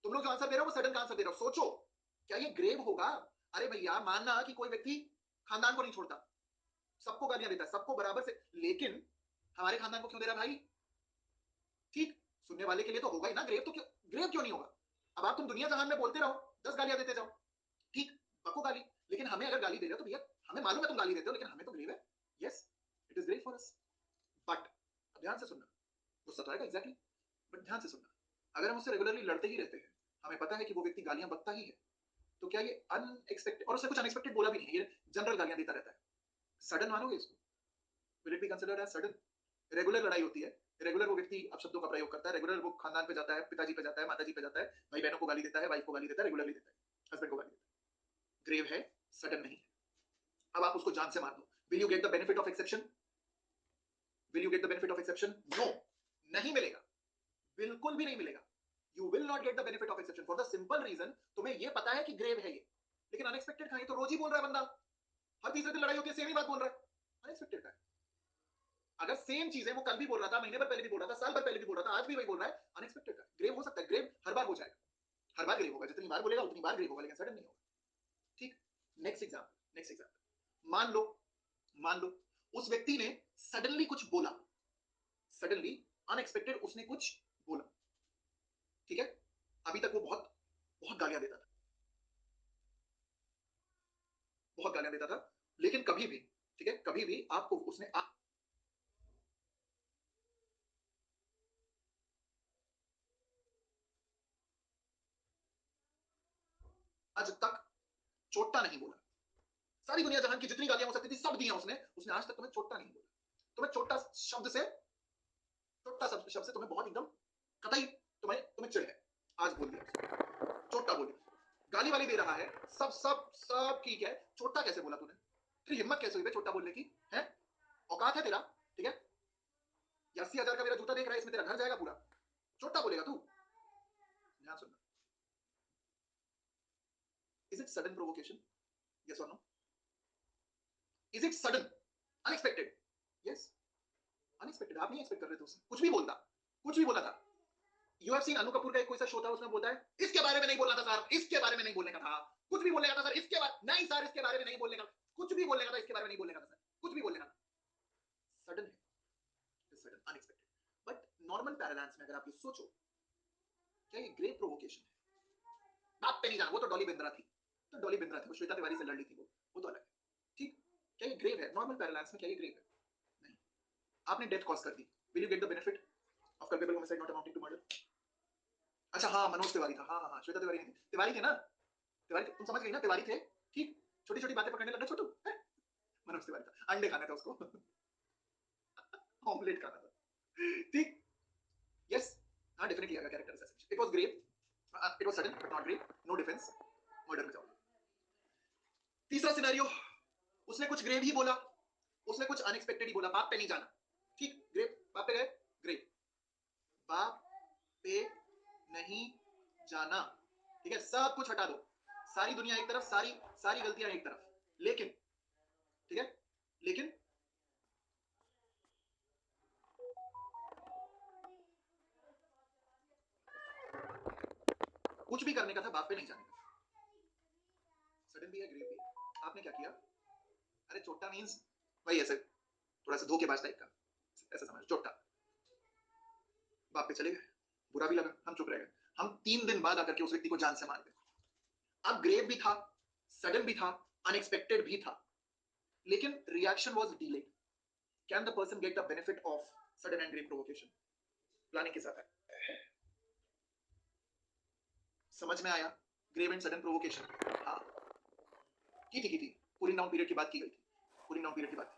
तुम लोग जो आंसर दे रहे हो वो सडन का आंसर दे रहे हो, सोचो, क्या ये ग्रेव होगा? अरे भैया, मानना कि कोई व्यक्ति खानदान को नहीं छोड़ता, सबको गालियां देता है, सबको बराबर से, लेकिन हमारे खानदान को क्यों दे रहा भाई? ठीक, सुनने वाले के लिए तो होगा ही ना ग्रेव, तो क्यों ग्रेव क्यों नहीं होगा? अब आप तुम दुनिया जहान में बोलते रहो, 10 गालियां देते जाओ, ठीक, बको गाली, लेकिन हमें अगर गाली दे रहे हो तो भैया हमें मालूम है तुम गाली देते हो, लेकिन हमें तो ग्रेव है. Yes, it is grave for us. But ध्यान से सुनना, गुस्सा तो आएगा एग्जैक्टली, बट ध्यान से सुनना, अगर हम उससे रेगुलरली लड़ते ही रहते हैं, हमें पता है कि वो व्यक्ति गालियां बकता ही है, तो क्या ये अनएक्सपेक्टेड, और उसने कुछ अनएक्सपेक्टेड बोला भी नहीं, ये जनरल गालियां देता रहता है, सडन मानोगे इसको? Will it be considered as sudden? Regular लड़ाई होती है, रेगुलर वो व्यक्ति अपशब्दों का प्रयोग करता है, रेगुलर वो खानदान पे जाता है, पिताजी पे जाता है, माताजी पे जाता है, भाई बहनों को गाली देता है, वाइफ को गाली देता है, रेगुलरली देता है, हस्बैंड को गाली देता है। ग्रेव है, सडन नहीं है। अब आप उसको जान से मार दो, will you get the benefit of exception? Will you get the benefit of exception? No, नहीं मिलेगा, बिल्कुल भी नहीं मिलेगा। You will not get the benefit of exception for the simple reason, तुम्हें ये पता है कि ग्रेव है ये, लेकिन अनएक्सपेक्टेड का है, तो रोज ही बोल रहा है बंदा, हर तीसरे दिन लड़ाई होती है, सेम ही बात बोल रहा है, अनएक्सपेक्टेड का है। अगर सेम चीजें वो कल भी बोल रहा था, महीने भर पहले भी बोल रहा था, साल भर पहले भी बोल रहा था, आज भी वही बोल रहा है, अनएक्सपेक्टेड का। ग्रेव हो सकता है, ग्रेव हर बार हो जाएगा, हर बार ग्रेव होगा, जितनी बार बोलेगा उतनी बार ग्रेव होगा, लेकिन सडन नहीं होगा। ठीक, नेक्स्ट एग्जांपल, नेक्स्ट एग्जांपल, मान लो उस व्यक्ति ने सडनली कुछ बोला, सडनली अनएक्सपेक्टेड उसने कुछ बोला, ठीक है, अभी तक वो बहुत बहुत गालियां देता था, बहुत गालियां देता था, लेकिन कभी भी, ठीक है, कभी भी आपको उसने आज तक चोट्टा नहीं बोला। सारी दुनिया जहां की जितनी गालियां हो सकती थी सब दिया उसने, उसने आज तक तुम्हें चोट्टा नहीं बोला। तुम्हें चोट्टा शब्द से, चोट्टा शब्द से तुम्हें बहुत एकदम कतई तुम्हें तुम्हें चिढ़ है, आज बोल दिया उसने, चोट्टा बोल दिया, गाली वाली दे रहा है, सब सब सब ठीक है, चोट्टा कैसे बोला तूने? तेरी हिम्मत कैसे हुई बे चोट्टा बोलने की? है औकात है तेरा? ठीक है, 80,000 का मेरा जूता देख रहा है, इसमें तेरा घर जाएगा पूरा, चोट्टा बोलेगा तू? ध्यान सुनना, is it sudden provocation? Yes और no? Is it sudden, unexpected? Yes, unexpected, आप नहीं एक्सपेक्ट कर रहे थे उससे, कुछ भी बोलता, कुछ भी बोला था। यू हैव सीन अनु कपूर का एक कोई सा शो था, उसमें बोलता है इसके बारे में नहीं बोलना था सर, इसके बारे में नहीं बोलने का था, कुछ भी बोलने का था सर, इसके बारे नहीं सर, इसके बारे में नहीं बोलने का, कुछ भी बोलने का था, इसके बारे में नहीं बोलने का था सर, कुछ भी बोलने का था। सडन है, सडन, अनएक्सपेक्टेड। बट नॉर्मल पैरालांस में अगर आप ये सोचो, क्या ये ग्रेट प्रोवोकेशन है? बात पे नहीं जाना, वो तो डॉली बिंद्रा थी, तो डॉली बिंद्रा थी, वो श्वेता तिवारी से लड़ ली थी, वो तो अलग है। ठीक, क्या ये ग्रेव है? नॉर्मल पैरालांस में क्या ये ग्रेव है? नहीं। आपने डेथ कॉज कर दी, will you get the benefit of culpable homicide not amounting to murder? अच्छा हाँ, मनोज तिवारी था, हाँ हाँ हाँ, श्वेता तिवारी नहीं थी, तिवारी थे ना, तिवारी, तुम समझ गई ना, तिवारी थे। ठीक, छोटी छोटी बातें पकड़ने लगा छोटू, मनोज तिवारी था, अंडे खाने था उसको, ऑमलेट खाना था। ठीक, यस, हाँ डेफिनेटली आएगा character assassination, it was grave, it was sudden but not grave, no defence, murder में जाओगे। तीसरा सिनेरियो, उसने कुछ ग्रेव ही बोला, उसने कुछ अनएक्सपेक्टेड ही बोला, बाप पे नहीं जाना। ठीक, ग्रेव, बाप पे गए, ग्रेव, बाप पे नहीं जाना, ठीक है, सब कुछ हटा दो, सारी दुनिया एक तरफ, सारी सारी गलतियां एक तरफ, लेकिन, ठीक है, लेकिन कुछ भी करने का था, बाप पे नहीं जाने का। सडन भी है, ग्रेव भी है। आपने क्या किया? अरे चोट्टा मींस वही ऐसे थोड़ा सा धोखेबाज टाइप का, ऐसा समझ, चोट्टा, बाप पे चले गए, बुरा भी लगा, हम चुप रह गए, हम 3 दिन बाद आकर के उस व्यक्ति को जान से मार गए। अब ग्रेव भी था, सडन भी था, अनएक्सपेक्टेड भी था, लेकिन reaction was delayed. Can the person get the benefit of sudden and grave provocation? Planning के साथ है, समझ में आया? ग्रेव एंड सडन प्रोवोकेशन, हाँ, की थी, कूलिंग डाउन पीरियड की बात की गई थी, कूलिंग डाउन पीरियड की बात,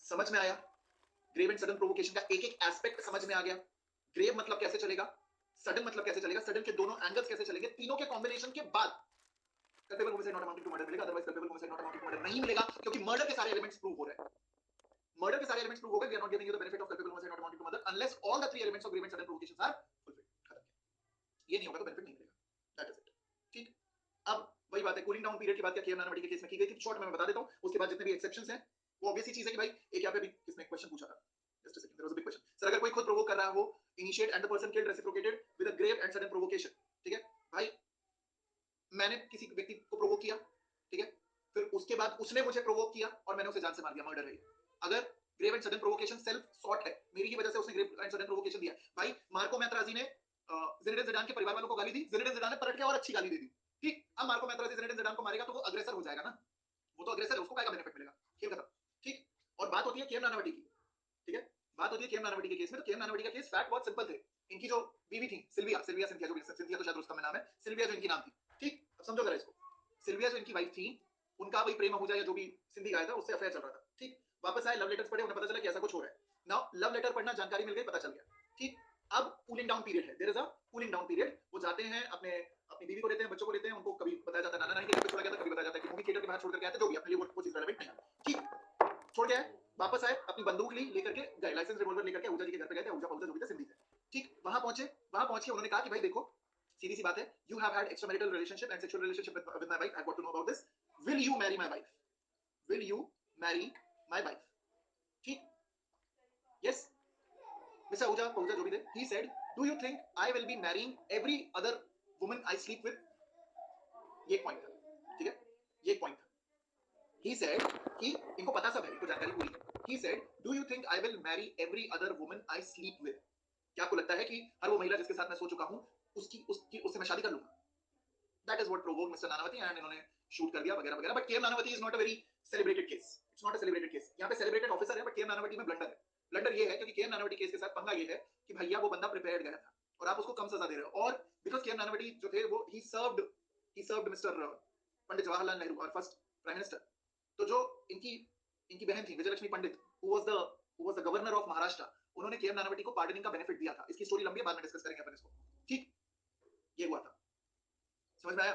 समझ में आया? ग्रेव एंड सडन प्रोवोकेशन का एक एक एस्पेक्ट समझ में आ गया। ग्रेव मतलब कैसे चलेगा, सडन मतलब कैसे चलेगा, सडन के दोनों एंगल्स कैसे चलेंगे, तीनों के कॉम्बिनेशन के बाद culpable homicide not amounting to murder मिलेगा, otherwise culpable homicide not amounting to murder नहीं मिलेगा, क्योंकि मर्डर के सारे एलिमेंट्स प्रूव हो रहे हैं, मर्डर के सारे एलिमेंट्स प्रूव हो गए, we are not giving you the benefit of culpable homicide not amounting to murder unless all the 3 elements of grave and sudden provocations are fulfilled, खत्म, ये नहीं होगा तो बेनिफिट नहीं मिलेगा, दैट इज इट। ठीक, अब वही बात है, कूलिंग डाउन पीरियड की बात क्या केएम नानावटी के केस में की गई थी, शॉर्ट में मैं बता देता हूं, उसके बाद जितने भी एक्सेप्शंस हैं वो ऑब्वियस ही चीज है कि भाई एक यहाँ पे भी किसने क्वेश्चन पूछा था, just a second, there was a big question, sir अगर कोई खुद प्रोवोक कर रहा हो, initiate and the person killed reciprocated with a grave and sudden provocation, ठीक है भाई, मैंने किसी व्यक्ति को प्रोवोक किया, ठीक है, फिर उसके बाद उसने मुझे प्रोवोक किया और मैंने उसे जान से मार दिया, मर्डर है ये। अगर grave and sudden provocation self sought है, मेरी ही वजह से उसने ग्रेव एंड सडन प्रोवोकेशन दिया, भाई मार्को मैत्राजी ने जिनेडिन जिडान के परिवार वालों को गाली दी, जिनेडिन जिडान ने पलट के और अच्छी गाली दे दी, ठीक, अब मार्को मैत्राजी जिनेडिन जिडान को मारेगा तो वो अग्रेसर हो जाएगा ना, वो तो अग्रेसर है, उसको क्या बेनिफिट मिलेगा, खेल खत्म। ठीक, और बात होती है केएम नानावटी की, ठीक है, बात होती है केएम नानावटी के केस में, तो केएम नानावटी का केस फैक्ट बहुत सिंपल थे, इनकी जो बीवी थी सिल्विया, सिंथिया, जो भी सिंथिया तो शायद रुस्तम में नाम है, सिल्विया जो इनकी नाम थी, ठीक, अब समझो जरा इसको। सिल्विया जो इनकी वाइफ थी, उनका वही प्रेम अहूजा या जो भी सिंधी गाया था उससे अफेयर चल रहा था, ठीक। वापस आए, लव लेटर्स पढ़े, उन्हें पता चला कि ऐसा कुछ हो रहा है। नाउ लव लेटर पढ़ना, जानकारी मिल गई, पता चल गया, ठीक। अब कूलिंग डाउन पीरियड है, there is a cooling down period. वो जाते हैं अपने अपनी बीवी को लेते हैं, बच्चों को लेते हैं, उनको कभी बताया जाता है नाना नानी के घर पे छोड़ा गया था, कभी बताया जाता है कि मूवी थिएटर के बाहर छोड़ करके आए थे, जो भी अपने लिए वो चीज रेलेवेंट नहीं है, ठीक। छोड़ गया, वापस आए, अपनी बंदूक ली, लेकर के गए, लाइसेंस रिवॉल्वर लेकर के अहूजा जी के घर पे गए थे, अहूजा पहूजा जो भी थे सिंधी थे, ठीक। वहां पहुंचे उन्होंने कहा कि भाई देखो, सीधी सी बात है, you have had extramarital relationship and sexual relationship with my wife, I got to know about this, will you marry my wife, will you marry my wife, ठीक। यस, मिस्टर अहूजा पहूजा जो भी थे, he said, do you think I will be marrying every other woman I sleep with? ये एक point था, ठीक है, ये एक पॉइंट था। He said कि इनको पता सब है, इनको जानकारी पूरी है। He said, do you think I will marry every other woman I sleep with? क्या आपको लगता है कि हर वो महिला जिसके साथ मैं सो चुका हूँ, उससे मैं शादी कर लूंगा? That is what provoked Mr. Nanavati, and इन्होंने शूट कर दिया वगैरह वगैरह। But KM Nanavati is not a very celebrated case. It's not a celebrated case. यहाँ पे celebrated officer है, but KM Nanavati में ब्लंडर है। ब्लंडर ये है क्योंकि KM Nanavati केस के साथ पंगा ये है कि भैया वो बंदा प्रिपेयर्ड गया था और आप उसको कम सजा दे रहे हो। और बिकॉज KM Nanavati जो थे वो he served mister Pandit Jawaharlal Nehru और फर्स्ट प्राइम मिनिस्टर। तो जो इनकी बहन थी विजयलक्ष्मी पंडित, who was the governor of Maharashtra, उन्होंने KM Nanavati को पार्डनिंग का बेनिफिट दिया था। इसकी स्टोरी लंबी है, बाद में डिस्कस करेंगे अपन इसको, ठीक। ये हुआ था, समझ में आया?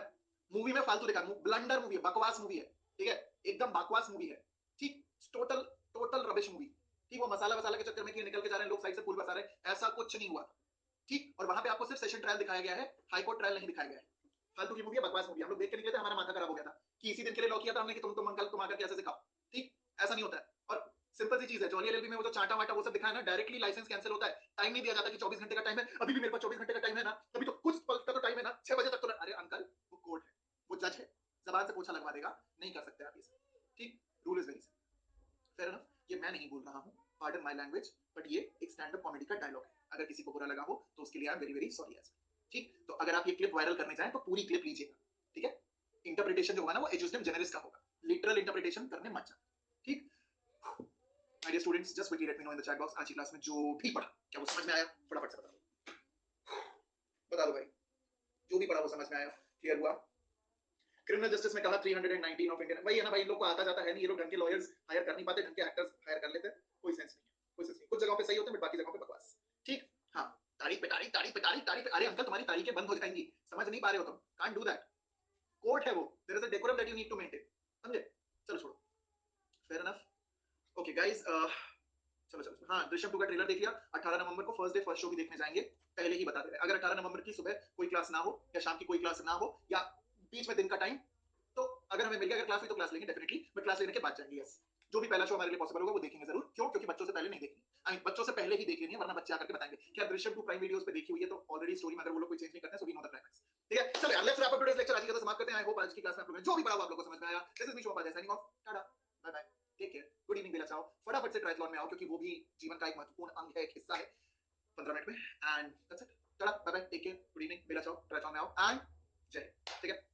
मूवी में फालतू दिखा, ब्लंडर मूवी है, बकवास मूवी है, ठीक है, एकदम बकवास मूवी है, ठीक। टोटल रबिश मूवी, ठीक। वो मसाला के चक्कर में कि निकल के जा रहे हैं लोग, साइड से पुल बसा रहे हैं, ऐसा कुछ नहीं हुआ, ठीक। और वहां पे आपको सिर्फ सेशन ट्रायल दिखाया गया है, हाई कोर्ट ट्रायल नहीं दिखाया गया है। फालतू की मूवी है, बकवास मूवी। हम लोग देख के निकले थे, हमारा माथा खराब हो गया था कि इसी दिन के लिए लॉक किया था हमने कि तुम अंकल तुम आकर कैसे सिखाओ, ठीक। ऐसा नहीं होता है। और सिंपल सी चीज है, जॉली एलएलबी में वो जो चाटा वाटा वो सब दिखाया ना, डायरेक्टली लाइसेंस कैंसिल होता है। टाइम नहीं दिया जाता कि 24 घंटे का टाइम है, अभी भी मेरे पास 24 घंटे का टाइम है ना, अभी तो कुछ पल का तो टाइम है ना, 6 बजे तक तो। अरे अंकल, वो कोर्ट है, वो जज है, जबान से पोछा लगवा देगा, नहीं कर सकते आप ये सब, ठीक। Rule is very simple, fair enough. ये मैं नहीं बोल रहा हूँ, पार्डन माय लैंग्वेज, बट ये एक स्टैंड अप कॉमेडी का डायलॉग है। अगर किसी को बुरा लगा हो तो उसके लिए I am very very sorry as, ठीक। तो अगर आप ये क्लिप वायरल करने जाएं तो पूरी क्लिप लीजिएगा, ठीक है। इंटरप्रिटेशन जो होगा ना वो एजुस्टम जेनरिस का होगा, लिटरल इंटरप्रिटेशन करने मत जाए, ठीक। My dear students, just quickly let me know in the chat box, आज की क्लास में जो भी पढ़ा क्या वो समझ में आया, फटाफट से बता दो भाई। जो भी पढ़ा वो समझ में आया, क्लियर हुआ? क्रिमिनल जस्टिस में कहा 319 ऑफ इंडियन, वही है ना भाई, इन लोग को आता जाता है नहीं, ये लोग ढंग के लॉयर्स हायर कर नहीं पाते, ढंग के एक्टर्स हायर कर लेते हैं, कोई सेंस नहीं है, कोई सेंस नहीं। कुछ जगहों पे सही होते हैं बट बाकी जगहों पे बकवास, ठीक। हाँ, तारीख पे तारीख, तारीख पे तारीख, तारीख पे, अरे अंकल तुम्हारी तारीखें बंद हो जाएंगी, समझ नहीं पा रहे हो तुम, कांट डू दैट, कोर्ट है वो, there is a decorum that you need to maintain, समझे? चलो छोड़ो, फेयर एनफ। ओके गाइस, चलो हाँ, दृश्यम 2 का ट्रेलर देख लिया। 18 नवंबर को फर्स्ट डे फर्स्ट शो भी देखने जाएंगे, पहले ही बता दे रहे हैं। अगर 18 नवंबर की सुबह कोई क्लास ना हो या शाम की कोई क्लास ना हो या बीच में दिन का टाइम, तो अगर हमें मिल गया, अगर क्लास हुई तो क्लास लेंगे डेफिनेटली, बट क्लास लेने के बाद जाएंगे, यस। जो भी पहला शो हमारे लिए पॉसिबल होगा वो देखेंगे जरूर। क्यों? क्योंकि बच्चों से पहले नहीं देखनी, आई मीन बच्चों से पहले ही देख लेनी है, वरना बच्चे आकर के बताएंगे क्या दृश्यम 2 प्राइम वीडियोस पे देखी हुई है, तो ऑलरेडी स्टोरी में अगर वो लोग कोई चेंज नहीं करते हैं, so we know the climax, ठीक है। चलो यार, let's wrap up today's lecture, आज की क्लास समाप्त करते हैं। आई होप आज की क्लास में आप लोगों ने जो भी पढ़ा वो आप लोगों को समझ में आया। This is me Shobha, signing off, tata, bye bye, take care, good evening, बेला चाओ। फटाफट से ट्रायथलॉन में आओ क्योंकि वो भी जीवन का एक महत्वपूर्ण अंग है, एक हिस्सा है, 15 मिनट में, and that's it, tata, bye bye, take care, good evening, बेला चाओ, ट्रायथलॉन में आओ, एंड जय हिंद, ठीक है।